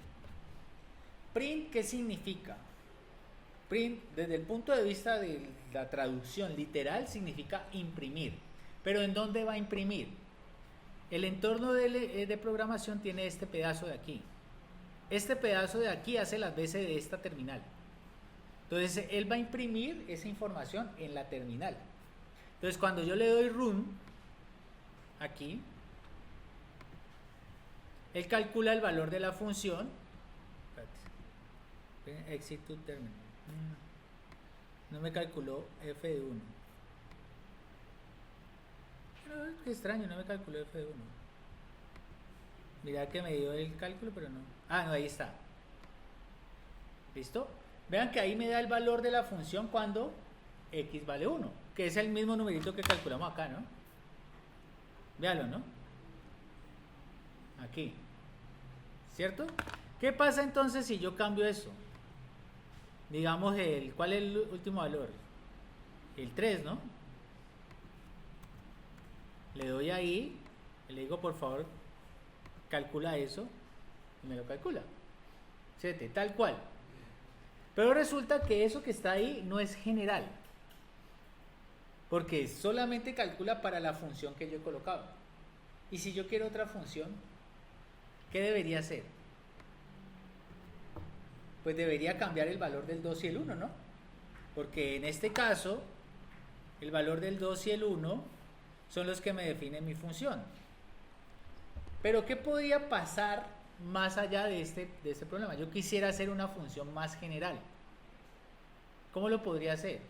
[SPEAKER 1] ¿Print qué significa? Print, desde el punto de vista de la traducción literal, significa imprimir. ¿Pero en dónde va a imprimir? El entorno de programación tiene este pedazo de aquí. Este pedazo de aquí hace las veces de esta terminal. Entonces, él va a imprimir esa información en la terminal. Entonces, cuando yo le doy run, aquí, él calcula el valor de la función. Exit to terminal. No me calculó f de 1. Qué extraño, no me calculó f de 1. Mira que me dio el cálculo, pero no. No, ahí está. ¿Listo? Vean que ahí me da el valor de la función cuando x vale 1, que es el mismo numerito que calculamos acá, ¿no? Véanlo, ¿no? Aquí. ¿Cierto? ¿Qué pasa entonces si yo cambio eso? Digamos, ¿cuál es el último valor? El 3, ¿no? Le doy ahí, le digo por favor, calcula eso, y me lo calcula. ¿Cierto? Tal cual. Pero resulta que eso que está ahí no es general, porque solamente calcula para la función que yo he colocado. Y si yo quiero otra función, ¿qué debería hacer? Pues debería cambiar el valor del 2 y el 1, ¿no? Porque en este caso, el valor del 2 y el 1 son los que me definen mi función. Pero ¿qué podría pasar más allá de este problema? Yo quisiera hacer una función más general. ¿Cómo lo podría hacer?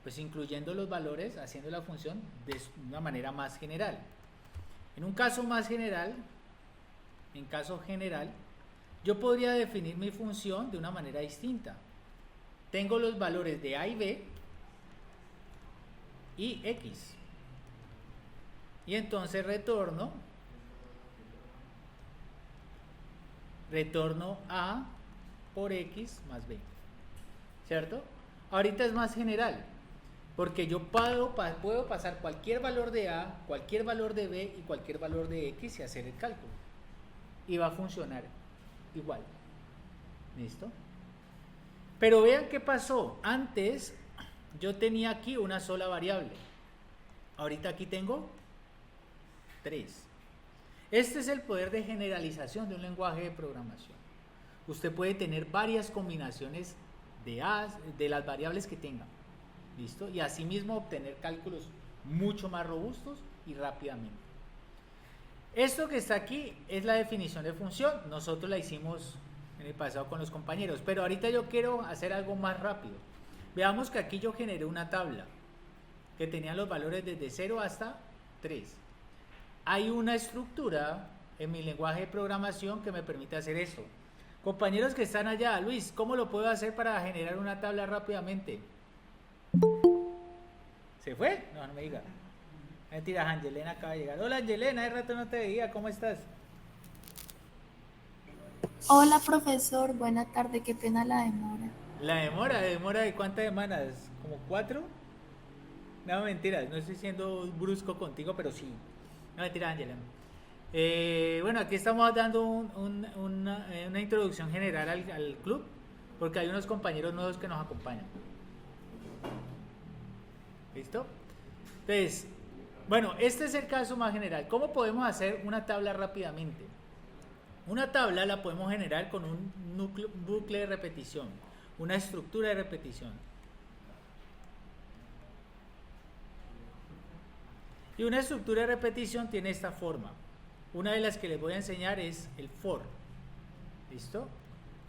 [SPEAKER 1] Pues incluyendo los valores, haciendo la función de una manera más general. En un caso más general, en caso general, yo podría definir mi función de una manera distinta. Tengo los valores de a y b y x. Y entonces retorno a por x más b. ¿Cierto? Ahorita es más general, porque yo puedo pasar cualquier valor de a, cualquier valor de b y cualquier valor de x y hacer el cálculo. Y va a funcionar igual. ¿Listo? Pero vean qué pasó. Antes yo tenía aquí una sola variable. Ahorita aquí tengo 3. Este es el poder de generalización de un lenguaje de programación. Usted puede tener varias combinaciones de las variables que tenga. ¿Listo? Y asimismo obtener cálculos mucho más robustos y rápidamente. Esto que está aquí es la definición de función. Nosotros la hicimos en el pasado con los compañeros, pero ahorita yo quiero hacer algo más rápido. Veamos que aquí yo generé una tabla que tenía los valores desde 0 hasta 3. Hay una estructura en mi lenguaje de programación que me permite hacer eso. Compañeros que están allá, Luis, ¿cómo lo puedo hacer para generar una tabla rápidamente? ¿Se fue? No me diga. Mentiras, Angelena acaba de llegar. Hola Angelena, hace rato no te veía, ¿cómo estás?
[SPEAKER 5] Hola profesor, buena tarde, qué pena la demora.
[SPEAKER 1] ¿La demora de cuántas semanas? ¿Como 4? No, mentiras, no estoy siendo brusco contigo, pero sí. No, mentiras, Angelena. Bueno, aquí estamos dando una introducción general al club, porque hay unos compañeros nuevos que nos acompañan. ¿Listo? Entonces, bueno, este es el caso más general. ¿Cómo podemos hacer una tabla rápidamente? Una tabla la podemos generar con un bucle de repetición, una estructura de repetición. Y una estructura de repetición tiene esta forma. Una de las que les voy a enseñar es el for. ¿Listo?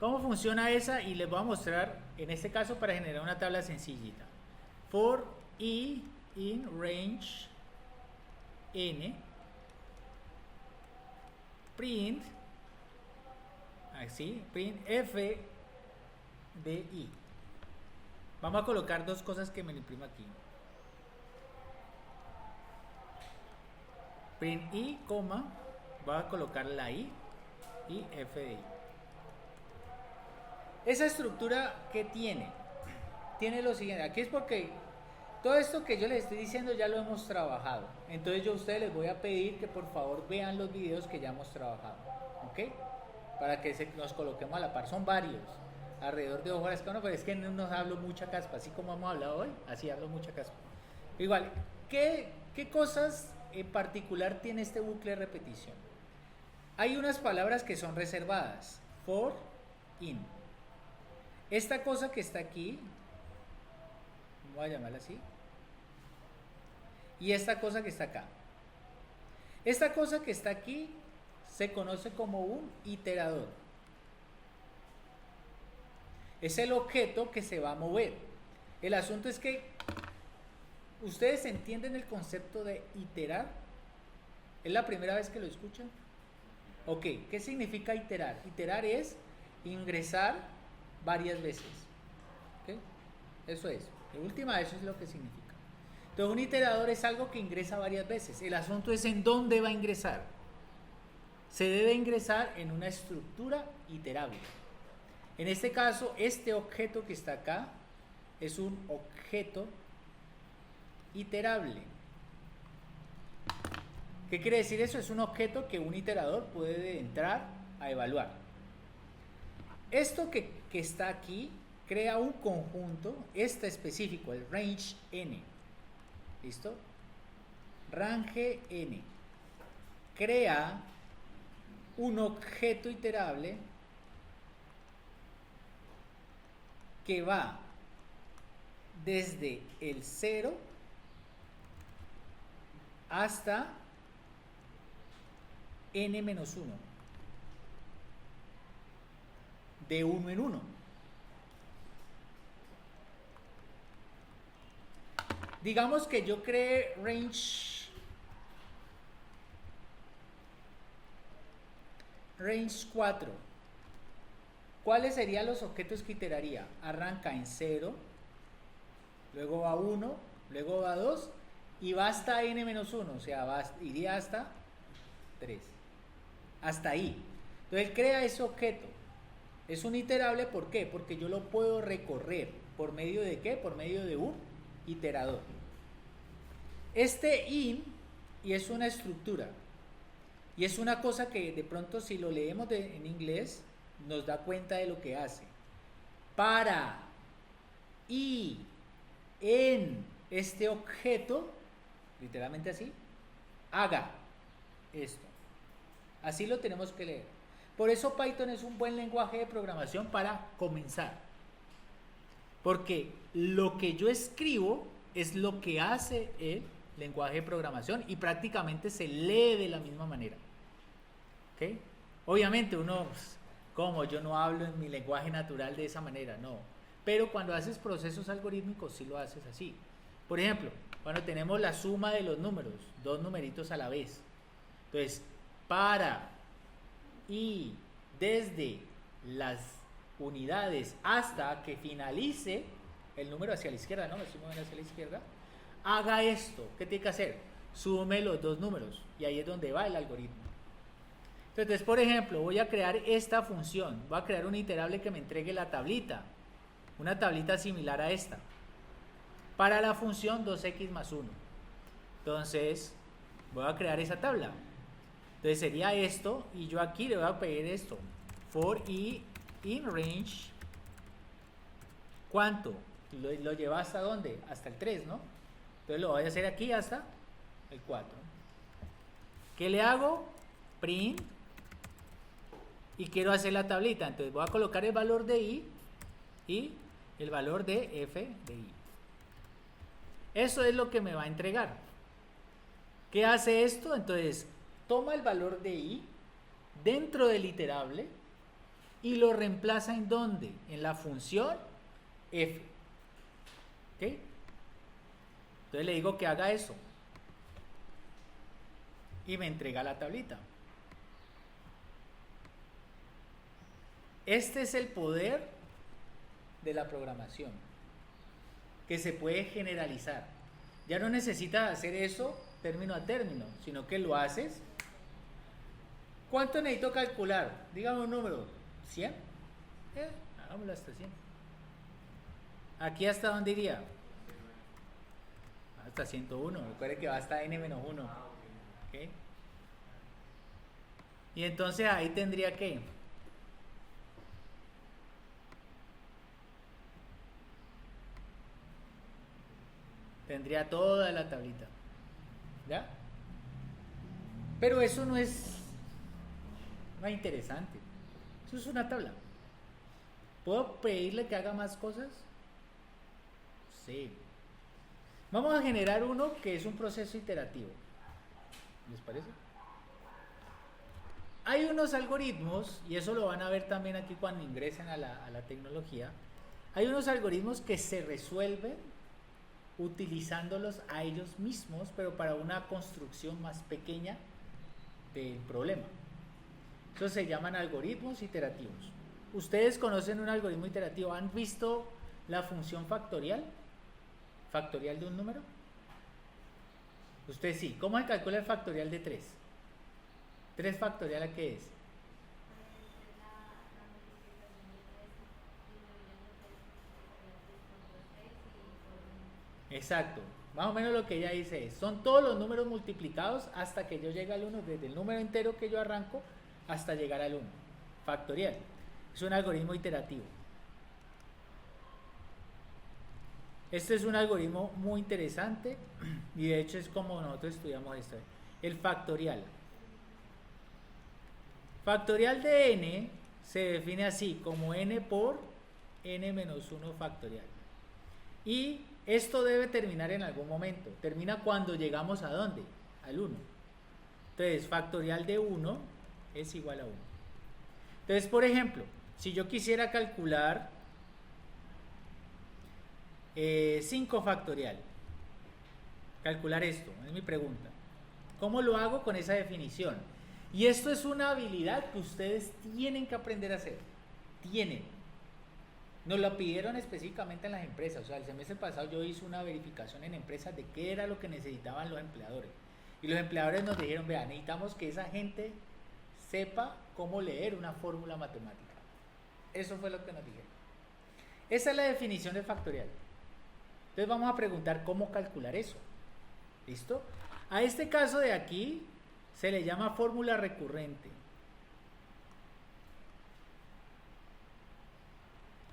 [SPEAKER 1] ¿Cómo funciona esa? Y les voy a mostrar, en este caso, para generar una tabla sencillita. For i in range n print, así, print f de i. Vamos a colocar dos cosas que me lo imprimo aquí. Print i, coma, voy a colocar la i y f de i. Esa estructura que tiene lo siguiente. Aquí es porque todo esto que yo les estoy diciendo ya lo hemos trabajado. Entonces yo a ustedes les voy a pedir que por favor vean los videos que ya hemos trabajado, ¿ok? Para que nos coloquemos a la par. Son varios, alrededor de 2 horas cada uno, pero es que no nos hablo mucha caspa, así como hemos hablado hoy, así hablo mucha caspa. Igual, ¿qué cosas en particular tiene este bucle de repetición? Hay unas palabras que son reservadas, for, in. Esta cosa que está aquí, voy a llamarla así, y esta cosa que está acá. Esta cosa que está aquí se conoce como un iterador. Es el objeto que se va a mover. El asunto es que ¿ustedes entienden el concepto de iterar? ¿Es la primera vez que lo escuchan? Ok, ¿qué significa iterar? Iterar es ingresar varias veces. ¿Okay? Eso es. En última, eso es lo que significa. Entonces, un iterador es algo que ingresa varias veces. El asunto es en dónde va a ingresar. Se debe ingresar en una estructura iterable. En este caso, este objeto que está acá es un objeto iterable. ¿Qué quiere decir eso? Es un objeto que un iterador puede entrar a evaluar. Esto que está aquí crea un conjunto, este específico, el range n. ¿Listo? Range n. Crea un objeto iterable que va desde el 0 hasta n-1, de 1 en 1. Digamos que yo creé range 4. ¿Cuáles serían los objetos que iteraría? Arranca en 0, luego va 1, luego va 2 y va hasta n-1, o sea, iría hasta 3. Hasta ahí. Entonces él crea ese objeto. Es un iterable, ¿por qué? Porque yo lo puedo recorrer. ¿Por medio de qué? Por medio de un iterador. Este in y es una estructura. Y es una cosa que de pronto si lo leemos en inglés nos da cuenta de lo que hace. Para y en este objeto, literalmente así, haga esto. Así lo tenemos que leer. Por eso Python es un buen lenguaje de programación para comenzar. Porque lo que yo escribo es lo que hace el lenguaje de programación y prácticamente se lee de la misma manera. ¿Okay? Obviamente uno, como yo no hablo en mi lenguaje natural de esa manera, no. Pero cuando haces procesos algorítmicos sí lo haces así. Por ejemplo, cuando tenemos la suma de los números, 2 numeritos a la vez. Entonces, para y desde las unidades hasta que finalice el número hacia la izquierda, ¿no? Me estoy moviendo hacia la izquierda. Haga esto. ¿Qué tiene que hacer? Sume los 2 números y ahí es donde va el algoritmo. Entonces, por ejemplo, voy a crear esta función. Voy a crear un iterable que me entregue la tablita. Una tablita similar a esta. Para la función 2x más 1. Entonces, voy a crear esa tabla. Entonces sería esto y yo aquí le voy a pedir esto. For i in range. ¿Cuánto? Lo lleva hasta dónde? Hasta el 3, ¿no? Entonces lo voy a hacer aquí hasta el 4. ¿Qué le hago? Print y quiero hacer la tablita. Entonces voy a colocar el valor de I y el valor de F de I. Eso es lo que me va a entregar. ¿Qué hace esto? Entonces toma el valor de I dentro del iterable y lo reemplaza ¿en dónde? En la función F. ¿Ok? Entonces le digo que haga eso y me entrega la tablita. Este es el poder de la programación, que se puede generalizar. Ya no necesitas hacer eso término a término, sino que lo haces. ¿Cuánto necesito calcular? Dígame un número. ¿100? Hagámoslo hasta 100. ¿Aquí hasta dónde iría? Hasta 101. Recuerde que va hasta n-1. ¿Okay? Y entonces ahí tendría que... tendría toda la tablita. ¿Ya? Pero eso no es interesante. Eso es una tabla. ¿Puedo pedirle que haga más cosas? Sí. Vamos a generar uno que es un proceso iterativo. ¿Les parece? Hay unos algoritmos, y eso lo van a ver también aquí cuando ingresen a la tecnología. Hay unos algoritmos que se resuelven utilizándolos a ellos mismos, pero para una construcción más pequeña del problema. Eso se llaman algoritmos iterativos. ¿Ustedes conocen un algoritmo iterativo? ¿Han visto la función factorial? ¿Factorial de un número? Usted sí. ¿Cómo se calcula el factorial de 3? ¿3 factorial a qué es? Exacto, más o menos lo que ella dice es, son todos los números multiplicados hasta que yo llegue al 1, desde el número entero que yo arranco hasta llegar al 1, factorial. Es un algoritmo iterativo. Este es un algoritmo muy interesante y de hecho es como nosotros estudiamos esto, el factorial. Factorial de n se define así, como n por n-1 factorial. Y esto debe terminar en algún momento. Termina cuando llegamos a ¿dónde? Al 1. Entonces, factorial de 1 es igual a 1. Entonces, por ejemplo, si yo quisiera calcular 5 factorial, calcular esto, es mi pregunta. ¿Cómo lo hago con esa definición? Y esto es una habilidad que ustedes tienen que aprender a hacer. Tienen. Nos lo pidieron específicamente en las empresas. O sea, el semestre pasado yo hice una verificación en empresas de qué era lo que necesitaban los empleadores. Y los empleadores nos dijeron, vean, necesitamos que esa gente sepa cómo leer una fórmula matemática. Eso fue lo que nos dijeron. Esa es la definición de factorial. Entonces vamos a preguntar cómo calcular eso. ¿Listo? A este caso de aquí se le llama fórmula recurrente.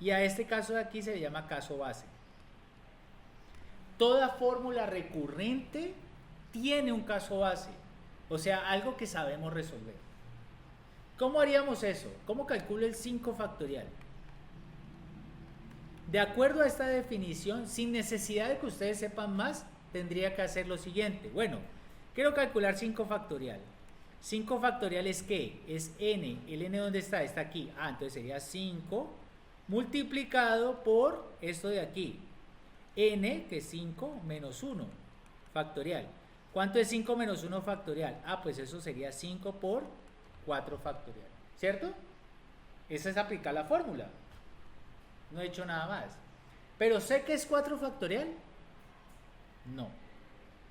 [SPEAKER 1] Y a este caso de aquí se le llama caso base. Toda fórmula recurrente tiene un caso base, o sea, algo que sabemos resolver. ¿Cómo haríamos eso? ¿Cómo calculo el 5 factorial? De acuerdo a esta definición, sin necesidad de que ustedes sepan más, tendría que hacer lo siguiente. Bueno, quiero calcular 5 factorial. 5 factorial es ¿qué? Es n. ¿El n dónde está? Está aquí. Entonces sería 5 multiplicado por esto de aquí, n, que es 5 menos 1 factorial. ¿Cuánto es 5 menos 1 factorial? Pues eso sería 5 por 4 factorial, ¿cierto? Esa es aplicar la fórmula. No he hecho nada más. ¿Pero sé que es 4 factorial? No.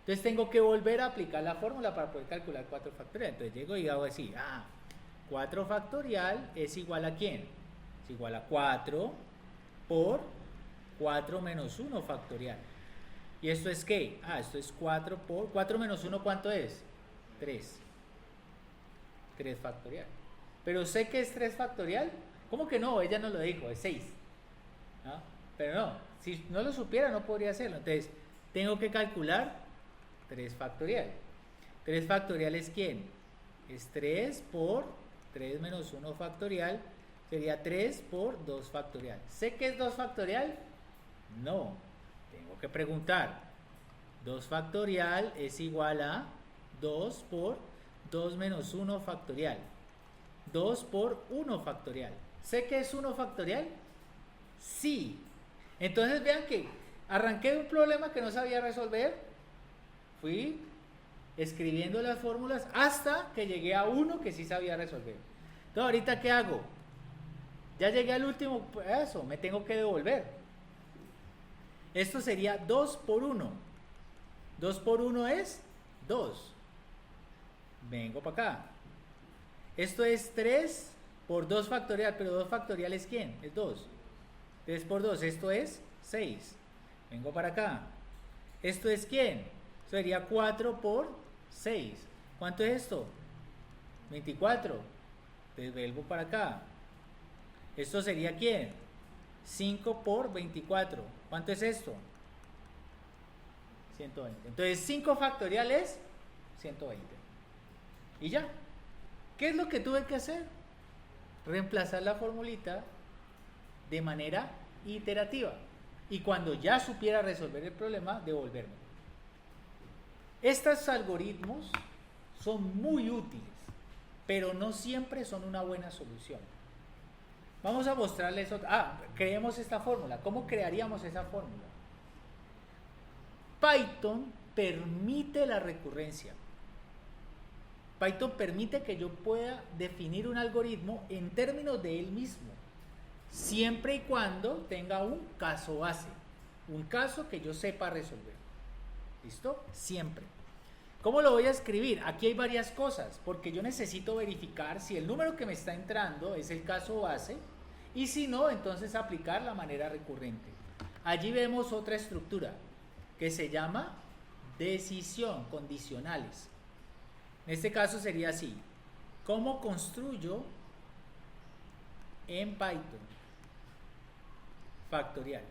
[SPEAKER 1] Entonces tengo que volver a aplicar la fórmula para poder calcular 4 factorial. Entonces llego y hago así, 4 factorial es igual a ¿quién? Es igual a 4 por 4 menos 1 factorial. ¿Y esto es qué? Esto es 4 por 4 menos 1, ¿cuánto es? 3. 3 factorial. Pero sé que es 3 factorial. ¿Cómo que no? Ella no lo dijo, es 6. Pero no, si no lo supiera no podría hacerlo. Entonces, tengo que calcular 3 factorial. 3 factorial es ¿quién? Es 3 por 3 menos 1 factorial sería 3 por 2 factorial. ¿Sé qué es 2 factorial? No. Tengo que preguntar. 2 factorial es igual a 2 por 2 menos 1 factorial. 2 por 1 factorial. ¿Sé qué es 1 factorial? Sí. Entonces vean que arranqué de un problema que no sabía resolver. Fui escribiendo las fórmulas hasta que llegué a uno que sí sabía resolver. Entonces, ¿ahorita qué hago? Ya llegué al último pedazo, me tengo que devolver. Esto sería 2 por 1. 2 por 1 es 2. Vengo para acá. Esto es 3 por 2 factorial, pero 2 factorial es ¿quién? Es 2. 3 por 2, esto es 6. Vengo para acá. ¿Esto es quién? Esto sería 4 por 6. ¿Cuánto es esto? 24. Entonces vuelvo para acá. ¿Esto sería quién? 5 por 24. ¿Cuánto es esto? 120. Entonces 5 factorial es 120. Y ya. ¿Qué es lo que tuve que hacer? Reemplazar la formulita de manera iterativa. Y cuando ya supiera resolver el problema, devolverme. Estos algoritmos son muy útiles, pero no siempre son una buena solución. Vamos a mostrarles otra. Creemos esta fórmula. ¿Cómo crearíamos esa fórmula? Python permite la recurrencia. Python permite que yo pueda definir un algoritmo en términos de él mismo, siempre y cuando tenga un caso base, un caso que yo sepa resolver. ¿Listo? Siempre. ¿Cómo lo voy a escribir? Aquí hay varias cosas, porque yo necesito verificar si el número que me está entrando es el caso base, y si no, entonces aplicar la manera recurrente. Allí vemos otra estructura que se llama decisión, condicionales. En este caso sería así. ¿Cómo construyo en Python? Factorial.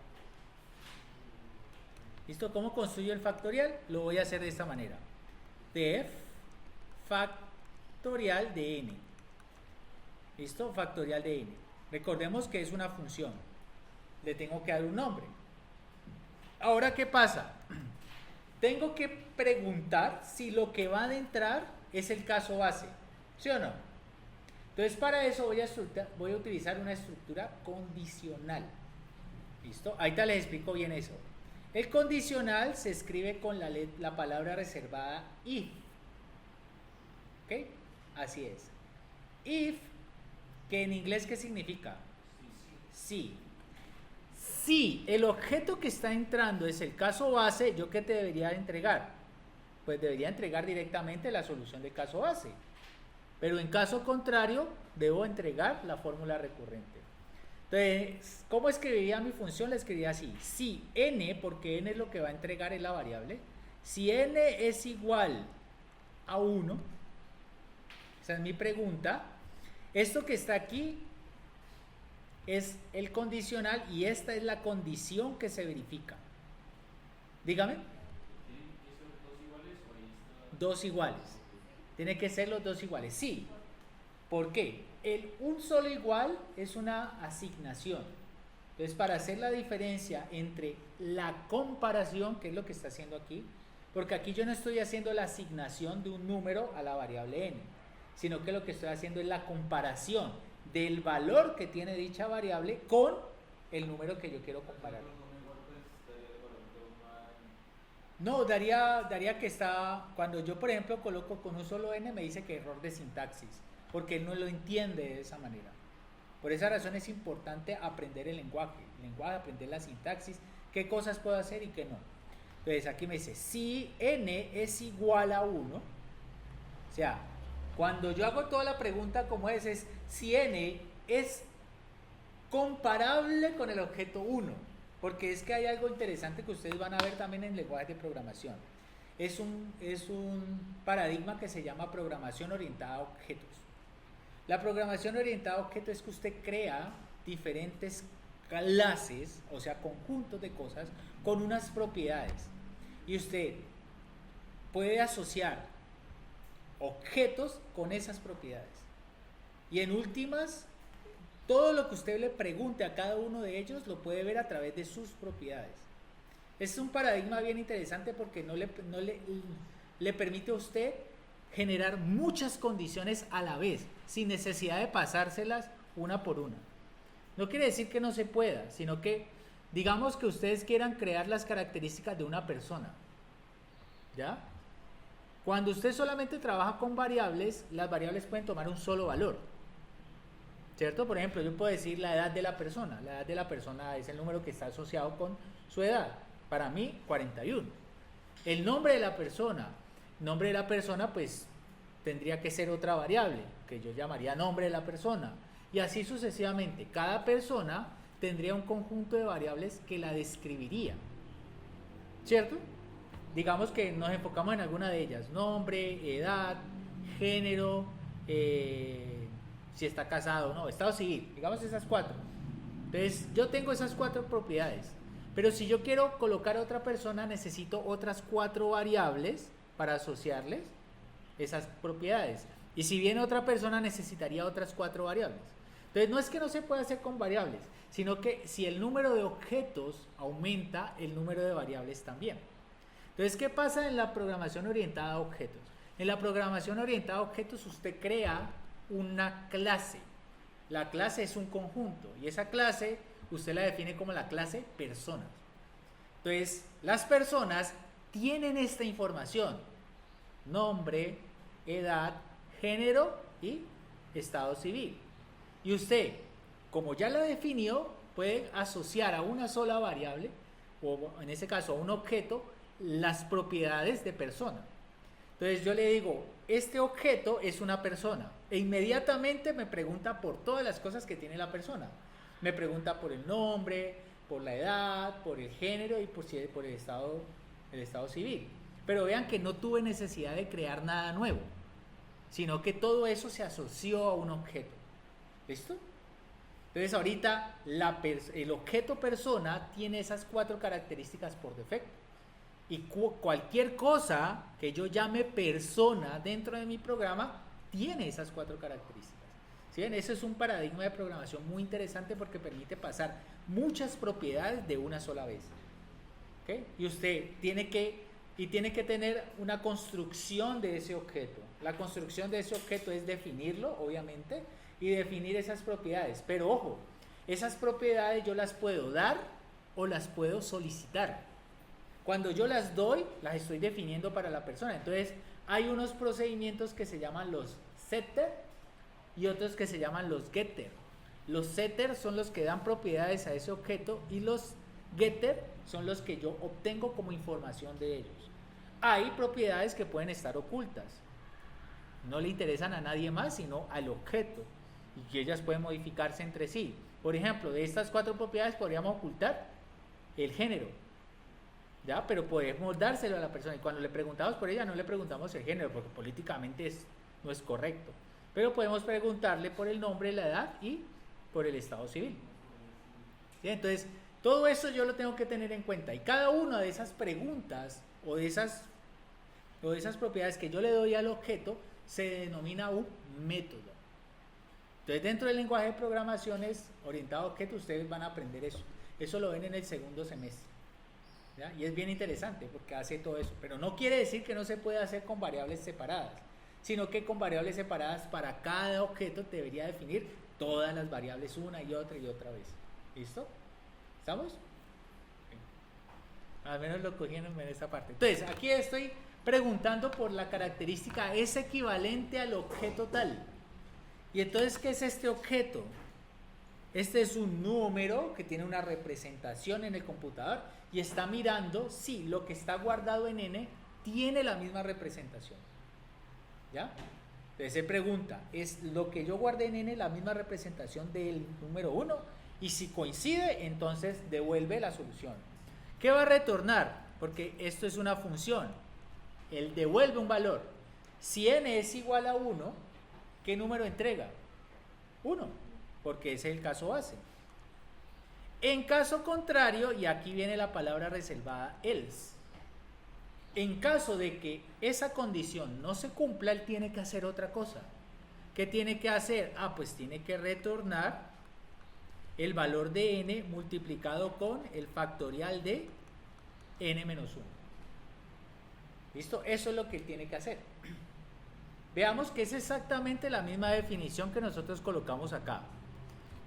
[SPEAKER 1] ¿Listo? ¿Cómo construyo el factorial? Lo voy a hacer de esta manera. Def factorial de n. ¿Listo? Factorial de n. Recordemos que es una función. Le tengo que dar un nombre. Ahora, ¿qué pasa? Tengo que preguntar si lo que va a entrar es el caso base. ¿Sí o no? Entonces, para eso voy a utilizar una estructura condicional. ¿Listo? Ahorita les explico bien eso. El condicional se escribe con la palabra reservada if. ¿Ok? Así es. If, que en inglés, ¿qué significa? Sí. Si el objeto que está entrando es el caso base, ¿yo qué te debería entregar? Pues debería entregar directamente la solución de caso base. Pero en caso contrario, debo entregar la fórmula recurrente. Entonces, ¿cómo escribiría mi función? La escribiría así. Si n, porque n es lo que va a entregar en la variable, si n es igual a 1, esa es mi pregunta, esto que está aquí es el condicional y esta es la condición que se verifica. Dígame. Dos iguales. Tiene que ser los dos iguales. Sí. ¿Por qué? Un solo igual es una asignación. Entonces, para hacer la diferencia entre la comparación, que es lo que está haciendo aquí, porque aquí yo no estoy haciendo la asignación de un número a la variable n, sino que lo que estoy haciendo es la comparación del valor que tiene dicha variable con el número que yo quiero comparar. No, daría que está, cuando yo por ejemplo coloco con un solo n, me dice que error de sintaxis, porque él no lo entiende de esa manera. Por esa razón es importante aprender el lenguaje, aprender la sintaxis, qué cosas puedo hacer y qué no. Entonces aquí me dice, si n es igual a 1, o sea, cuando yo hago toda la pregunta como es si n es comparable con el objeto 1, porque es que hay algo interesante que ustedes van a ver también en lenguajes de programación. Es un paradigma que se llama programación orientada a objetos. La programación orientada a objetos es que usted crea diferentes clases, o sea, conjuntos de cosas con unas propiedades. Y usted puede asociar objetos con esas propiedades. Y en últimas, todo lo que usted le pregunte a cada uno de ellos lo puede ver a través de sus propiedades. Es un paradigma bien interesante porque le permite a usted generar muchas condiciones a la vez, sin necesidad de pasárselas una por una. No quiere decir que no se pueda, sino que digamos que ustedes quieran crear las características de una persona, ¿ya? Cuando usted solamente trabaja con variables, las variables pueden tomar un solo valor, ¿cierto? Por ejemplo, yo puedo decir la edad de la persona. La edad de la persona es el número que está asociado con su edad. Para mí, 41. El nombre de la persona. Nombre de la persona, pues, tendría que ser otra variable, que yo llamaría nombre de la persona. Y así sucesivamente. Cada persona tendría un conjunto de variables que la describiría, ¿cierto? Digamos que nos enfocamos en alguna de ellas. Nombre, edad, género, si está casado o no, estado civil, digamos esas 4. Entonces yo tengo esas 4 propiedades, pero si yo quiero colocar a otra persona necesito otras 4 variables para asociarles esas propiedades, y si viene otra persona necesitaría otras 4 variables. Entonces no es que no se pueda hacer con variables, sino que si el número de objetos aumenta, el número de variables también. Entonces, ¿qué pasa en la programación orientada a objetos? En la programación orientada a objetos usted crea una clase. La clase es un conjunto y esa clase usted la define como la clase personas. Entonces, las personas tienen esta información: nombre, edad, género y estado civil. Y usted, como ya la definió, puede asociar a una sola variable, o en ese caso a un objeto, las propiedades de persona. Entonces yo le digo, este objeto es una persona, e inmediatamente me pregunta por todas las cosas que tiene la persona. Me pregunta por el nombre, por la edad, por el género y por el estado civil. Pero vean que no tuve necesidad de crear nada nuevo, sino que todo eso se asoció a un objeto. ¿Listo? Entonces ahorita el objeto persona tiene esas 4 características por defecto. Y cualquier cosa que yo llame persona dentro de mi programa tiene esas 4 características. ¿Sí ven? Eso es un paradigma de programación muy interesante porque permite pasar muchas propiedades de una sola vez. ¿Okay? Y usted tiene que tener una construcción de ese objeto. La construcción de ese objeto es definirlo, obviamente, y definir esas propiedades. Pero ojo, esas propiedades yo las puedo dar o las puedo solicitar. Cuando yo las doy, las estoy definiendo para la persona. Entonces, hay unos procedimientos que se llaman los setter y otros que se llaman los getter. Los setter son los que dan propiedades a ese objeto y los getter son los que yo obtengo como información de ellos. Hay propiedades que pueden estar ocultas. No le interesan a nadie más, sino al objeto. Y que ellas pueden modificarse entre sí. Por ejemplo, de estas 4 propiedades podríamos ocultar el género. ¿Ya? Pero podemos dárselo a la persona. Y cuando le preguntamos por ella, no le preguntamos el género, porque políticamente no es correcto. Pero podemos preguntarle por el nombre, la edad y por el estado civil. ¿Sí? Entonces, todo eso yo lo tengo que tener en cuenta. Y cada una de esas preguntas o de esas propiedades que yo le doy al objeto se denomina un método. Entonces, dentro del lenguaje de programaciones orientado a objetos, ustedes van a aprender eso. Eso lo ven en el segundo semestre. ¿Ya? Y es bien interesante porque hace todo eso. Pero no quiere decir que no se pueda hacer con variables separadas, sino que con variables separadas para cada objeto debería definir todas las variables una y otra vez. ¿Listo? ¿Estamos? Al menos lo cogieron en esta parte. Entonces, aquí estoy preguntando por la característica es equivalente al objeto tal. Y entonces, ¿qué es este objeto? Este es un número que tiene una representación en el computador y está mirando si lo que está guardado en n tiene la misma representación. ¿Ya? Entonces se pregunta, ¿es lo que yo guardé en n la misma representación del número 1? Y si coincide, entonces devuelve la solución. ¿Qué va a retornar? Porque esto es una función. Él devuelve un valor. Si n es igual a 1, ¿qué número entrega? 1, porque ese es el caso base. En caso contrario, y aquí viene la palabra reservada, else. En caso de que esa condición no se cumpla, él tiene que hacer otra cosa. ¿qué tiene que hacer? Pues tiene que retornar el valor de n multiplicado con el factorial de n-1. ¿Listo? Eso es lo que tiene que hacer. Veamos que es exactamente la misma definición que nosotros colocamos acá.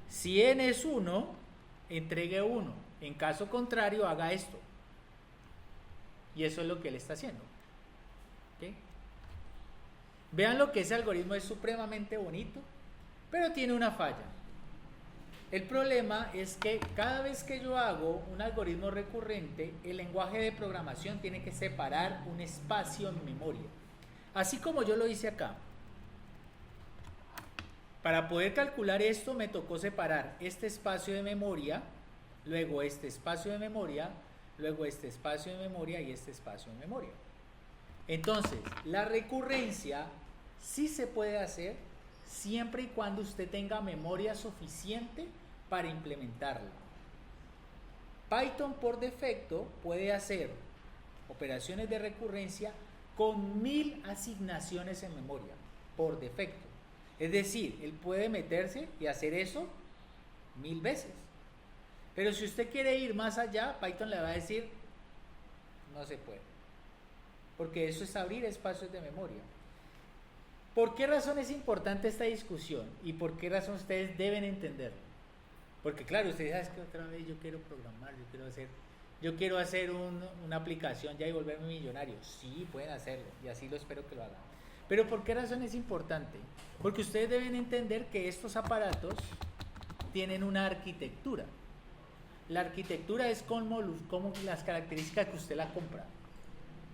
[SPEAKER 1] Si n es 1, entregue 1. En caso contrario, haga esto. Y eso es lo que él está haciendo. ¿Okay? Vean lo que ese algoritmo es supremamente bonito, pero tiene una falla. El problema es que cada vez que yo hago un algoritmo recurrente, el lenguaje de programación tiene que separar un espacio en memoria. Así como yo lo hice acá. Para poder calcular esto me tocó separar este espacio de memoria, luego este espacio de memoria, luego este espacio de memoria y este espacio de memoria. Entonces, la recurrencia sí se puede hacer siempre y cuando usted tenga memoria suficiente para implementarla. Python por defecto puede hacer operaciones de recurrencia con 1000 asignaciones en memoria, por defecto. Es decir, él puede meterse y hacer eso 1000 veces. Pero si usted quiere ir más allá, Python le va a decir, no se puede. Porque eso es abrir espacios de memoria. ¿Por qué razón es importante esta discusión? ¿Y por qué razón ustedes deben entenderlo? Porque claro, ustedes saben que otra vez yo quiero programar, yo quiero hacer una aplicación ya y volverme millonario. Sí, pueden hacerlo y así lo espero que lo hagan. Pero ¿por qué razón es importante? Porque ustedes deben entender que estos aparatos tienen una arquitectura. La arquitectura es como las características que usted la compra.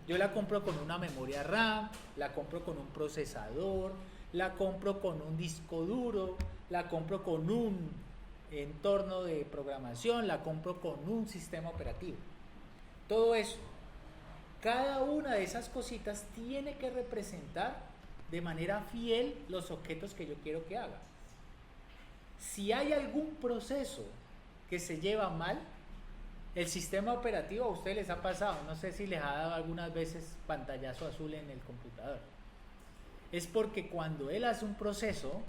[SPEAKER 1] Yo la compro con una memoria RAM, la compro con un procesador, la compro con un disco duro, la compro con un entorno de programación, la compro con un sistema operativo. Todo eso, cada una de esas cositas tiene que representar de manera fiel los objetos que yo quiero que haga. Si hay algún proceso que se lleva mal, el sistema operativo a ustedes les ha pasado, no sé si les ha dado algunas veces pantallazo azul en el computador. Es porque cuando él hace un proceso,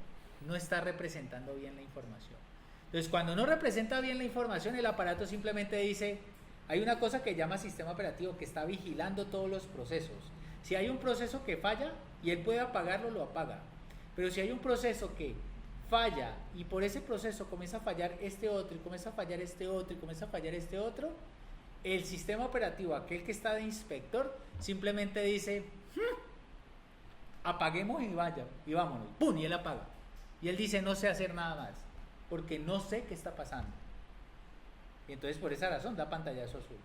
[SPEAKER 1] no está representando bien la información. Entonces, cuando no representa bien la información, el aparato simplemente dice, hay una cosa que llama sistema operativo que está vigilando todos los procesos. Si hay un proceso que falla y él puede apagarlo, lo apaga. Pero si hay un proceso que falla y por ese proceso comienza a fallar este otro y comienza a fallar este otro y comienza a fallar este otro, el sistema operativo, aquel que está de inspector, simplemente dice, apaguemos y vaya, y vámonos, ¡pum! Y él apaga. Y él dice, no sé hacer nada más, porque no sé qué está pasando. Y entonces por esa razón da pantallazo azul.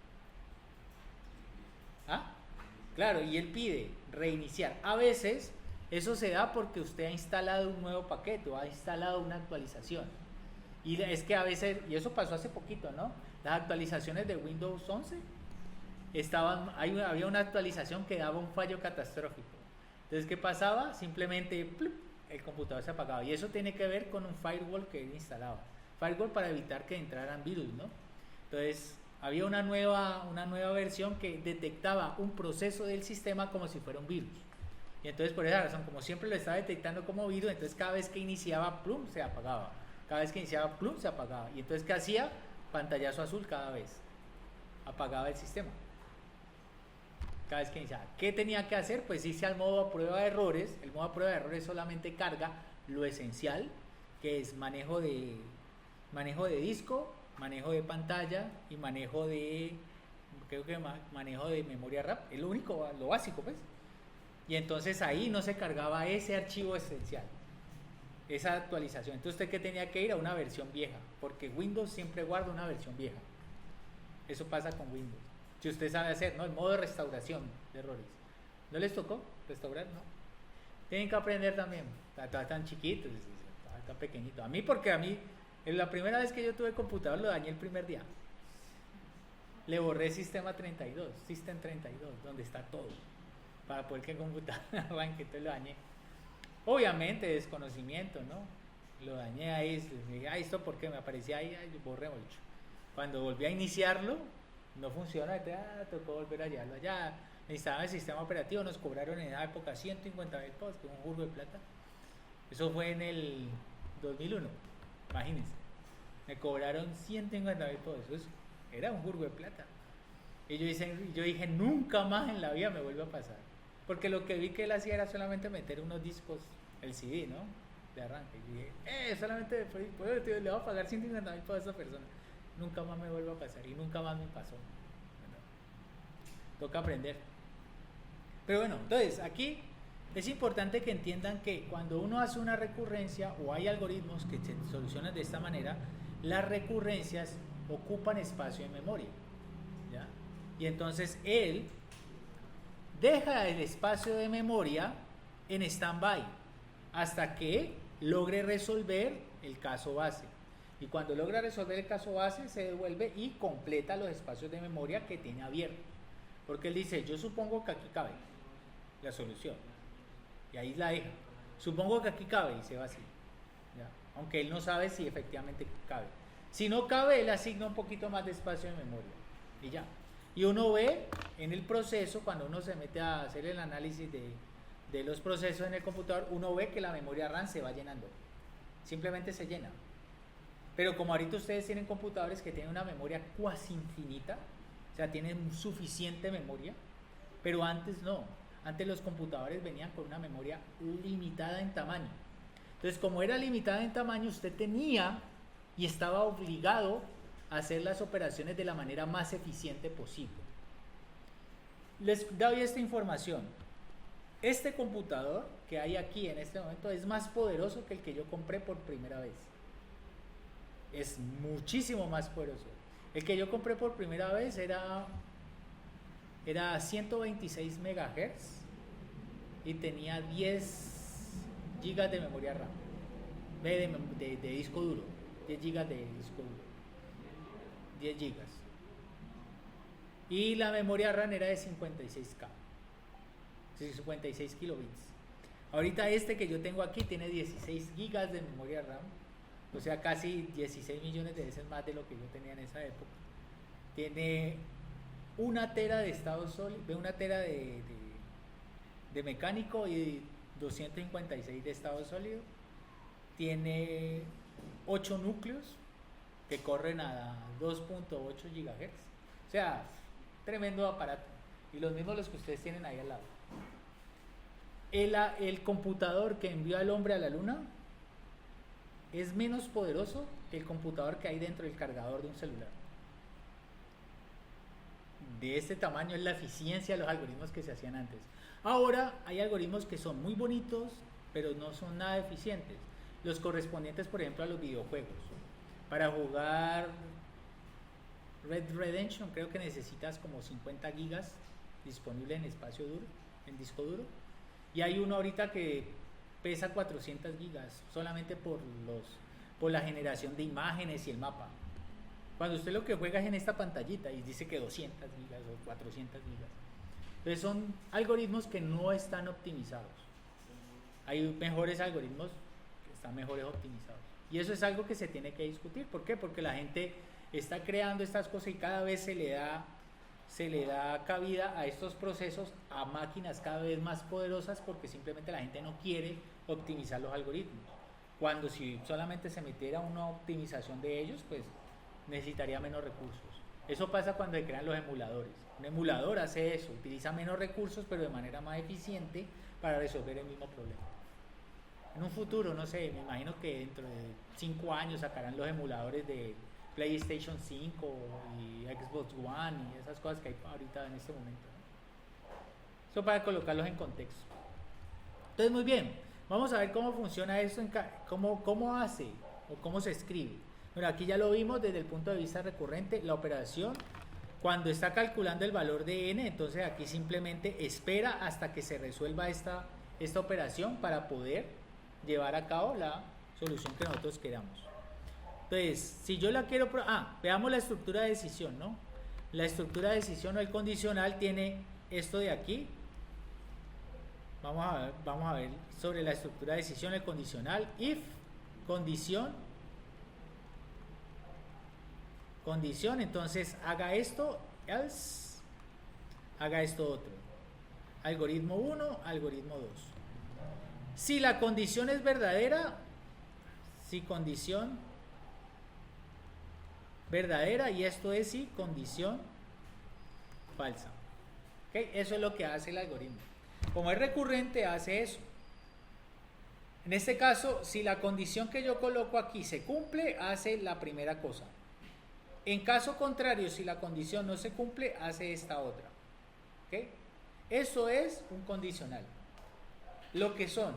[SPEAKER 1] ¿Ah? Claro, y él pide reiniciar. A veces eso se da porque usted ha instalado un nuevo paquete o ha instalado una actualización. Y es que a veces, y eso pasó hace poquito, ¿no? Las actualizaciones de Windows 11 había una actualización que daba un fallo catastrófico. Entonces, ¿qué pasaba? Simplemente ¡plup!, el computador se apagaba. Y eso tiene que ver con un firewall que él instalaba. Firewall para evitar que entraran virus, ¿no? Entonces, había una nueva versión que detectaba un proceso del sistema como si fuera un virus. Y entonces, por esa razón, como siempre lo estaba detectando como virus, entonces cada vez que iniciaba, plum, se apagaba. Cada vez que iniciaba, plum, se apagaba. Y entonces, ¿qué hacía? Pantallazo azul cada vez. Apagaba el sistema. Cada vez que iniciaba. ¿Qué tenía que hacer? Pues irse al modo a prueba de errores. El modo a prueba de errores solamente carga lo esencial, que es manejo de disco, manejo de pantalla y manejo de memoria RAM. Es lo único, lo básico, pues. Y entonces ahí no se cargaba ese archivo esencial, esa actualización. Entonces, ¿usted qué tenía que ir? A una versión vieja, porque Windows siempre guarda una versión vieja. Eso pasa con Windows. Si usted sabe hacer, ¿no? El modo de restauración de errores. ¿No les tocó restaurar? No. Tienen que aprender también. Tan chiquitos, tan pequeñitos. Porque a mí, la primera vez que yo tuve computador lo dañé el primer día. Le borré System 32, donde está todo, para poder que el computador arranque. Entonces lo dañé. Obviamente desconocimiento, ¿no? Lo dañé ahí, dije, ¿esto por qué? Me aparecía ahí, borré mucho. Cuando volví a iniciarlo, no funciona, entonces tocó volver a hallarlo allá. Necesitaban el sistema operativo, nos cobraron en esa época 150,000 pesos, que es un jurgo de plata. Eso fue en el 2001, imagínense. Me cobraron 150.000 por eso. Era un burgo de plata. Y yo dije, nunca más en la vida me vuelve a pasar. Porque lo que vi que él hacía era solamente meter unos discos, el CD, ¿no? De arranque. Y dije, solamente le voy a pagar 150.000 por esa persona. Nunca más me vuelve a pasar. Y nunca más me pasó. Bueno, toca aprender. Pero bueno, entonces aquí es importante que entiendan que cuando uno hace una recurrencia o hay algoritmos que se solucionan de esta manera, las recurrencias ocupan espacio en memoria, ¿ya? Y entonces él deja el espacio de memoria en stand-by hasta que logre resolver el caso base. Y cuando logra resolver el caso base, se devuelve y completa los espacios de memoria que tiene abiertos. Porque él dice, yo supongo que aquí cabe la solución. Y ahí la deja. Supongo que aquí cabe y se va así, ¿ya? Aunque él no sabe si efectivamente cabe. Si no cabe, él asigna un poquito más de espacio de memoria. Y ya. Y uno ve en el proceso, cuando uno se mete a hacer el análisis de los procesos en el computador, uno ve que la memoria RAM se va llenando. Simplemente se llena. Pero como ahorita ustedes tienen computadores que tienen una memoria cuasi infinita, o sea, tienen suficiente memoria, pero antes no. Antes los computadores venían con una memoria limitada en tamaño. Entonces, como era limitada en tamaño, usted tenía y estaba obligado a hacer las operaciones de la manera más eficiente posible. Les doy esta información. Este computador que hay aquí en este momento es más poderoso que el que yo compré por primera vez. Es muchísimo más poderoso. El que yo compré por primera vez era 126 MHz y tenía 10 GB de memoria RAM, de disco duro, 10 GB de disco duro, 10 GB. Y la memoria RAM era de 56K, 56 kilobits. Ahorita este que yo tengo aquí tiene 16 GB de memoria RAM, o sea, casi 16 millones de veces más de lo que yo tenía en esa época. Tiene 1 tera de estado sólido, 1 tera de mecánico y 256 de estado sólido. Tiene 8 núcleos que corren a 2.8 GHz. O sea, tremendo aparato. Y los mismos los que ustedes tienen ahí al lado. El computador que envió al hombre a la luna es menos poderoso que el computador que hay dentro del cargador de un celular. De este tamaño es la eficiencia de los algoritmos que se hacían antes. Ahora hay algoritmos que son muy bonitos, pero no son nada eficientes. Los correspondientes, por ejemplo, a los videojuegos. Para jugar Red Dead Redemption creo que necesitas como 50 gigas disponible en espacio duro, en disco duro. Y hay uno ahorita que pesa 400 gigas solamente por la generación de imágenes y el mapa. Cuando usted lo que juega es en esta pantallita y dice que 200 gigas o 400 gigas. Entonces son algoritmos que no están optimizados. Hay mejores algoritmos que están mejores optimizados. Y eso es algo que se tiene que discutir. ¿Por qué? Porque la gente está creando estas cosas y cada vez se le da cabida a estos procesos a máquinas cada vez más poderosas porque simplemente la gente no quiere optimizar los algoritmos. Cuando si solamente se metiera una optimización de ellos, pues necesitaría menos recursos. Eso pasa cuando se crean los emuladores. Un emulador hace eso, utiliza menos recursos pero de manera más eficiente para resolver el mismo problema. En un futuro, no sé, me imagino que dentro de 5 años sacarán los emuladores de PlayStation 5 y Xbox One y esas cosas que hay ahorita en este momento, ¿no? Eso para colocarlos en contexto. Entonces, muy bien, vamos a ver cómo funciona esto, cómo hace o cómo se escribe. Bueno, aquí ya lo vimos desde el punto de vista recurrente, la operación. Cuando está calculando el valor de n, entonces aquí simplemente espera hasta que se resuelva esta operación para poder llevar a cabo la solución que nosotros queramos. Entonces, si yo la quiero... veamos la estructura de decisión, ¿no? La estructura de decisión o el condicional tiene esto de aquí. Vamos a ver sobre la estructura de decisión, el condicional. If, condición, entonces haga esto, else, haga esto otro. Algoritmo 1, algoritmo 2. Si la condición es verdadera, si condición verdadera, y esto es si condición falsa. ¿Okay? Eso es lo que hace el algoritmo. Como es recurrente, hace eso. En este caso, si la condición que yo coloco aquí se cumple, hace la primera cosa. En caso contrario, si la condición no se cumple, hace esta otra. ¿Okay? Eso es un condicional. Lo que son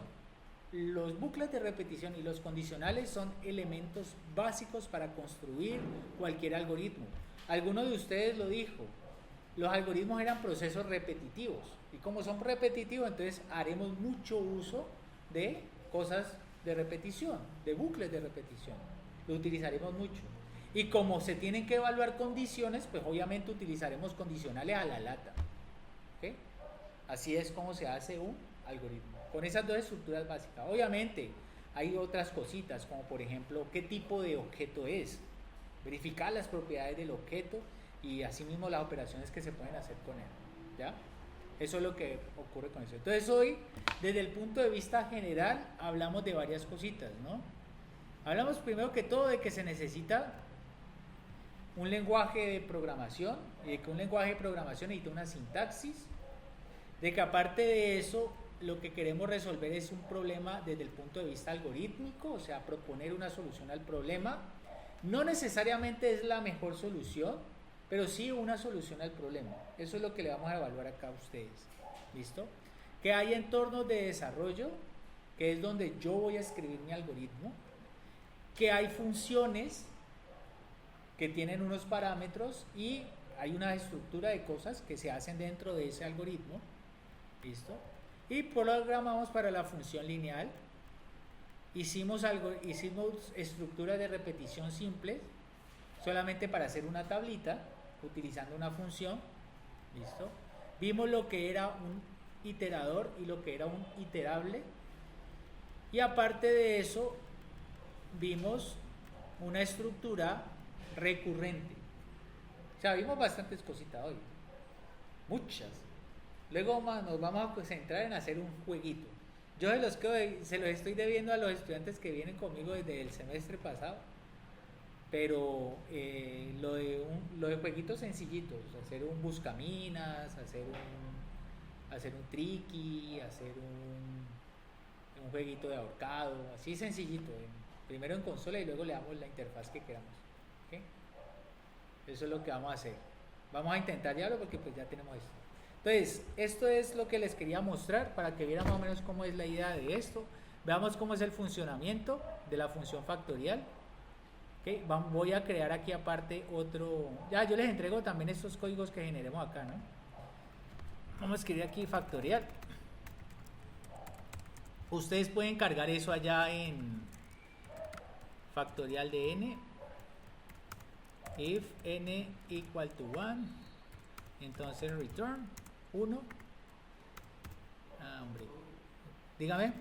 [SPEAKER 1] los bucles de repetición y los condicionales son elementos básicos para construir cualquier algoritmo. Alguno de ustedes lo dijo, los algoritmos eran procesos repetitivos, y como son repetitivos, entonces haremos mucho uso de cosas de repetición, de bucles de repetición, lo utilizaremos mucho. Y como se tienen que evaluar condiciones, pues obviamente utilizaremos condicionales a la lata. ¿Okay? Así es como se hace un algoritmo, con esas dos estructuras básicas. Obviamente hay otras cositas, como por ejemplo qué tipo de objeto es, verificar las propiedades del objeto y asimismo las operaciones que se pueden hacer con él. ¿Ya? Eso es lo que ocurre con eso. Entonces hoy, desde el punto de vista general, hablamos de varias cositas, ¿no? Hablamos primero que todo de que se necesita un lenguaje de programación, y de que un lenguaje de programación necesita una sintaxis, de que aparte de eso, lo que queremos resolver es un problema desde el punto de vista algorítmico, o sea, proponer una solución al problema. No necesariamente es la mejor solución, pero sí una solución al problema. Eso es lo que le vamos a evaluar acá a ustedes. ¿Listo? Que hay entornos de desarrollo, que es donde yo voy a escribir mi algoritmo, que hay funciones que tienen unos parámetros y hay una estructura de cosas que se hacen dentro de ese algoritmo. ¿Listo? Y programamos para la función lineal. Hicimos estructuras de repetición simples solamente para hacer una tablita utilizando una función. ¿Listo? Vimos lo que era un iterador y lo que era un iterable, y aparte de eso vimos una estructura recurrente. O sea, vimos bastantes cositas hoy, muchas. Luego nos vamos a centrar en hacer un jueguito. Yo de los que se los estoy debiendo a los estudiantes que vienen conmigo desde el semestre pasado, pero lo de jueguitos sencillitos, hacer un buscaminas, hacer un tricky, hacer un jueguito de ahorcado, así sencillito, primero en consola y luego le damos la interfaz que queramos. ¿Okay? Eso es lo que vamos a hacer. Vamos a intentar ya porque pues ya tenemos esto. Entonces, esto es lo que les quería mostrar para que vieran más o menos cómo es la idea de esto. Veamos cómo es el funcionamiento de la función factorial. ¿Okay? Voy a crear aquí aparte otro. Ya, yo les entrego también estos códigos que generemos acá, ¿no? Vamos a escribir aquí factorial. Ustedes pueden cargar eso allá en factorial de n. If n equal to 1, entonces return 1. Ah, hombre. Dígame.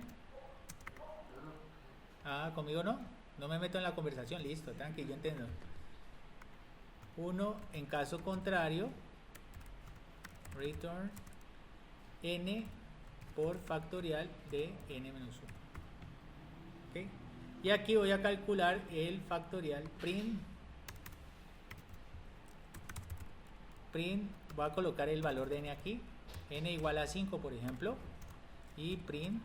[SPEAKER 1] Ah, conmigo no. No me meto en la conversación. Listo, tranqui, yo entiendo. 1, en caso contrario, return n por factorial de n-1. ¿Okay? Y aquí voy a calcular el factorial print. Voy a colocar el valor de n aquí, n igual a 5 por ejemplo, y print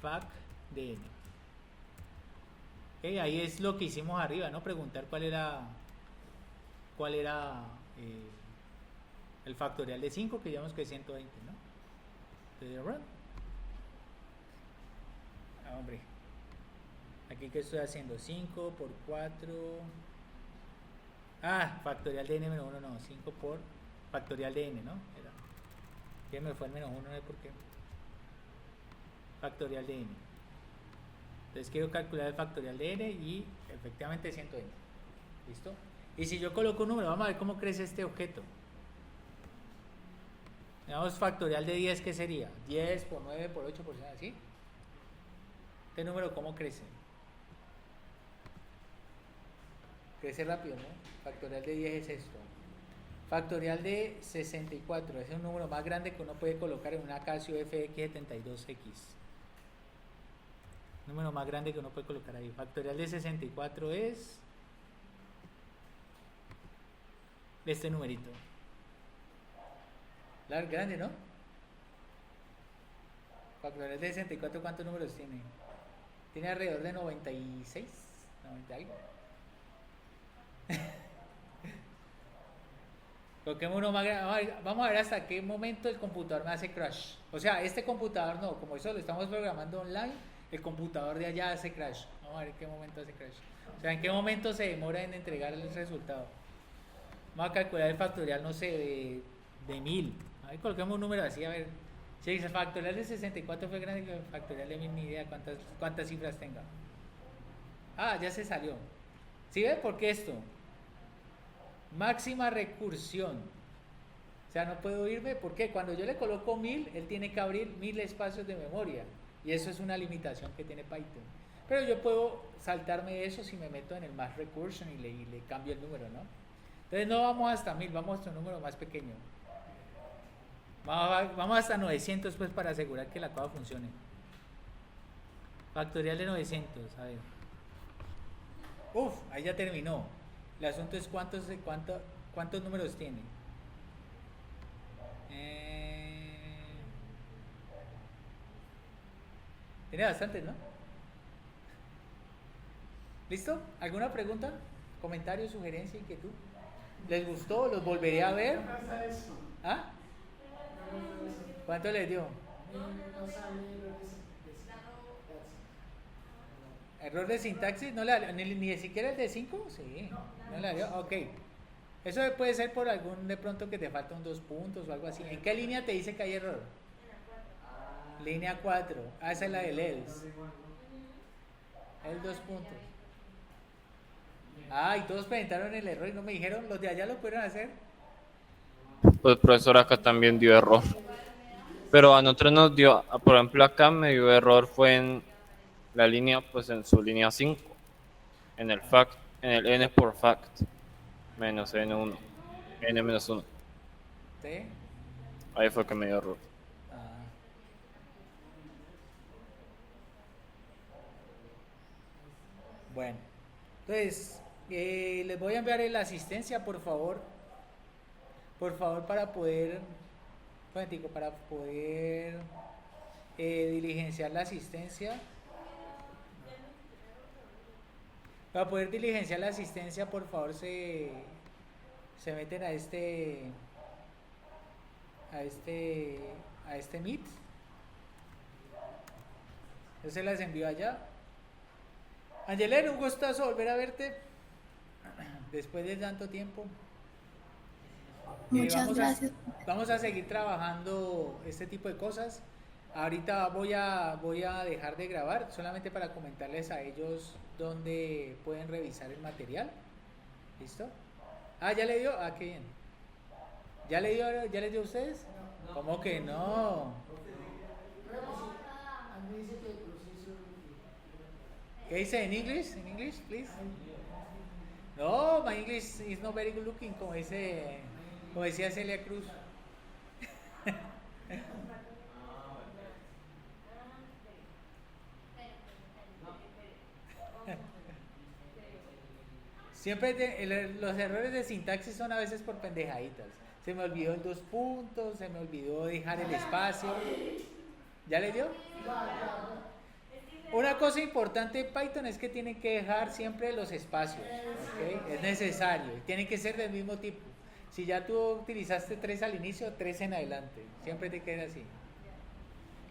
[SPEAKER 1] fac de n. Okay, ahí es lo que hicimos arriba, ¿no? Preguntar cuál era el factorial de 5, que digamos que es 120, ¿no? Entonces, run. Ah, hombre, aquí que estoy haciendo 5 por 4. Ah, factorial de n-1, no, 5 por factorial de n, ¿no? Era. Que me fue el menos 1, no sé por qué. Factorial de n. Entonces quiero calcular el factorial de n y efectivamente 120. ¿Listo? Y si yo coloco un número, vamos a ver cómo crece este objeto. Digamos factorial de 10, ¿qué sería? 10 por 9 por 8 por 6, ¿así? Este número, ¿cómo crece? Crece rápido, ¿no? Factorial de 10 es esto. Factorial de 64, es un número más grande que uno puede colocar en una Casio FX72X. Número más grande que uno puede colocar ahí. Factorial de 64 es este numerito. Claro, grande, ¿no? Factorial de 64, ¿cuántos números tiene? Tiene alrededor de 96, 90 algo. Coloquemos uno más grande. Vamos a ver hasta qué momento el computador me hace crash. O sea, este computador no, como eso lo estamos programando online, el computador de allá hace crash. Vamos a ver en qué momento hace crash. O sea, en qué momento se demora en entregar el resultado. Vamos a calcular el factorial, no sé, de 1000. A ver, coloquemos un número así, a ver. Si el factorial de 64 fue grande que el factorial de 1000, ni idea cuántas cifras tenga. Ah, ya se salió. ¿Sí ve? ¿Por qué esto? Máxima recursión. O sea, no puedo irme porque cuando yo le coloco 1000, él tiene que abrir 1000 espacios de memoria. Y eso es una limitación que tiene Python. Pero yo puedo saltarme eso si me meto en el mass recursion y le cambio el número, ¿no? Entonces no vamos hasta 1000, vamos hasta un número más pequeño. Vamos hasta 900 pues para asegurar que la cosa funcione. Factorial de 900, a ver. Uf, ahí ya terminó. El asunto es cuántos números tiene. Tiene bastantes, ¿no? ¿Listo? ¿Alguna pregunta? ¿Comentario, sugerencia, inquietud? ¿Les gustó? ¿Los volveré a ver? ¿Ah? ¿Cuánto les dio? ¿Error de sintaxis? ¿No le, ni siquiera el de 5? Sí, no le dio. Ok. Eso puede ser por algún de pronto que te faltan 2 puntos o algo así. ¿En qué línea te dice que hay error? Línea 4. Ah, esa es la del else. El 2 puntos. Ah, y todos presentaron el error y no me dijeron, los de allá lo pudieron hacer.
[SPEAKER 4] Pues profesor, acá también dio error. Pero a nosotros nos dio, por ejemplo, acá me dio error fue en la línea, pues en su línea 5, en el fact, en el n por fact, menos n1, n menos 1.
[SPEAKER 1] ¿Sí?
[SPEAKER 4] Ahí fue que me dio error.
[SPEAKER 1] Ah. Bueno, entonces les voy a enviar la asistencia, por favor, para poder, diligenciar la asistencia. Para poder diligenciar la asistencia, por favor, se meten a este Meet. Yo se las envío allá. Angela, un gustazo volver a verte después de tanto tiempo.
[SPEAKER 5] Muchas gracias.
[SPEAKER 1] Vamos a seguir trabajando este tipo de cosas. Ahorita voy a dejar de grabar solamente para comentarles a ellos dónde pueden revisar el material. ¿Listo? Ah, ¿ya le dio? Ah, qué bien. ¿Ya les dio a ustedes? ¿Cómo que no? ¿Qué dice en English? ¿En English, please? No, my English is not very good looking, como decía Celia Cruz. Siempre los errores de sintaxis son a veces por pendejaditas. Se me olvidó el 2 puntos, se me olvidó dejar el espacio. ¿Ya le dio? Una cosa importante en Python es que tienen que dejar siempre los espacios, ¿okay? Es necesario, tienen que ser del mismo tipo. Si ya tú utilizaste 3 al inicio, 3 en adelante, siempre te queda así.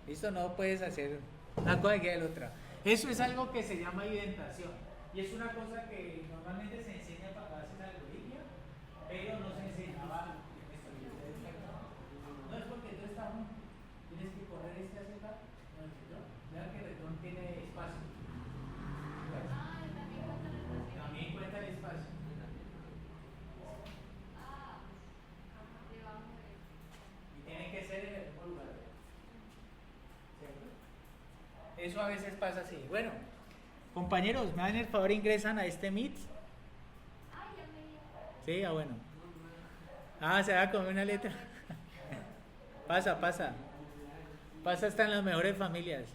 [SPEAKER 1] ¿Listo? No puedes hacer una cosa que la otra. Eso es algo que se llama identación y es una cosa que normalmente se enseña para clases de algoritmia, pero no se enseñaba en esto. No es porque tú estás, tienes que correr este hacia acá. Vean que el retorno tiene espacio. También cuenta el espacio. Y tiene que ser en el mismo lugar. ¿Cierto? Eso a veces pasa así. Bueno, compañeros, me dan el favor, ingresan a este Meet. Sí, bueno. Ah, se va a comer una letra. Pasa, pasa. Pasa hasta en las mejores familias.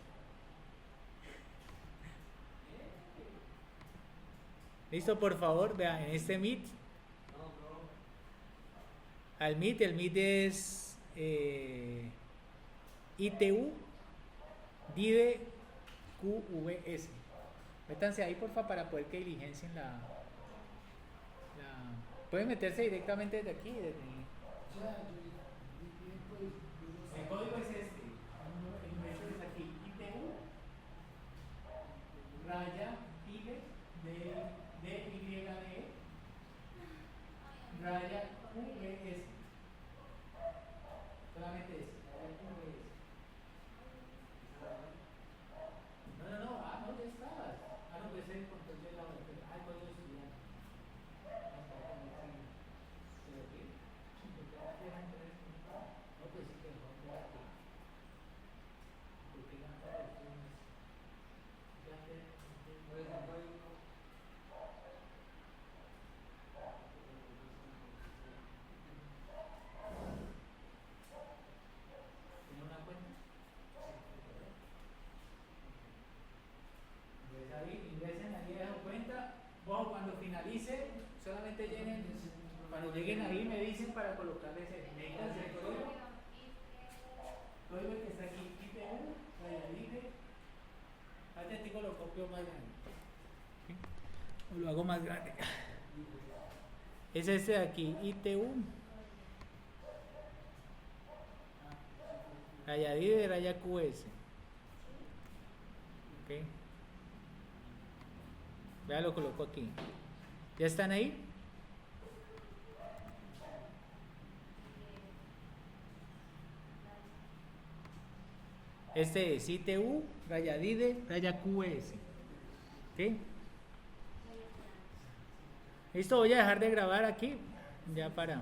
[SPEAKER 1] Listo, por favor, vean, en este Meet. El Meet es ITU DIVE QVS. Métanse ahí, porfa, para poder que diligencien pueden meterse directamente desde aquí. El código es este. El número es aquí. ITU raya DIVE DYDE raya QVS. Solamente eso. No, no, no, no, ya estabas. No, puede ser el control de la web. El código estudiante. No, pues sí que mejor queda aquí. Porque ya ¿tiene una cuenta? Entonces ahí ingresen ahí a su cuenta. Bueno, cuando finalice, solamente llenen. Cuando lleguen ahí me dicen para colocarles el código. Código que está aquí, IPU, rayadite. Atlético lo copio más grande. ¿Sí? O lo hago más grande. Es este de aquí, ITU. Rayadite, raya QS. Ok. Ya lo coloco aquí. ¿Ya están ahí? Este es ITU, rayadide, raya QS. ¿Ok? Listo, voy a dejar de grabar aquí. Ya para.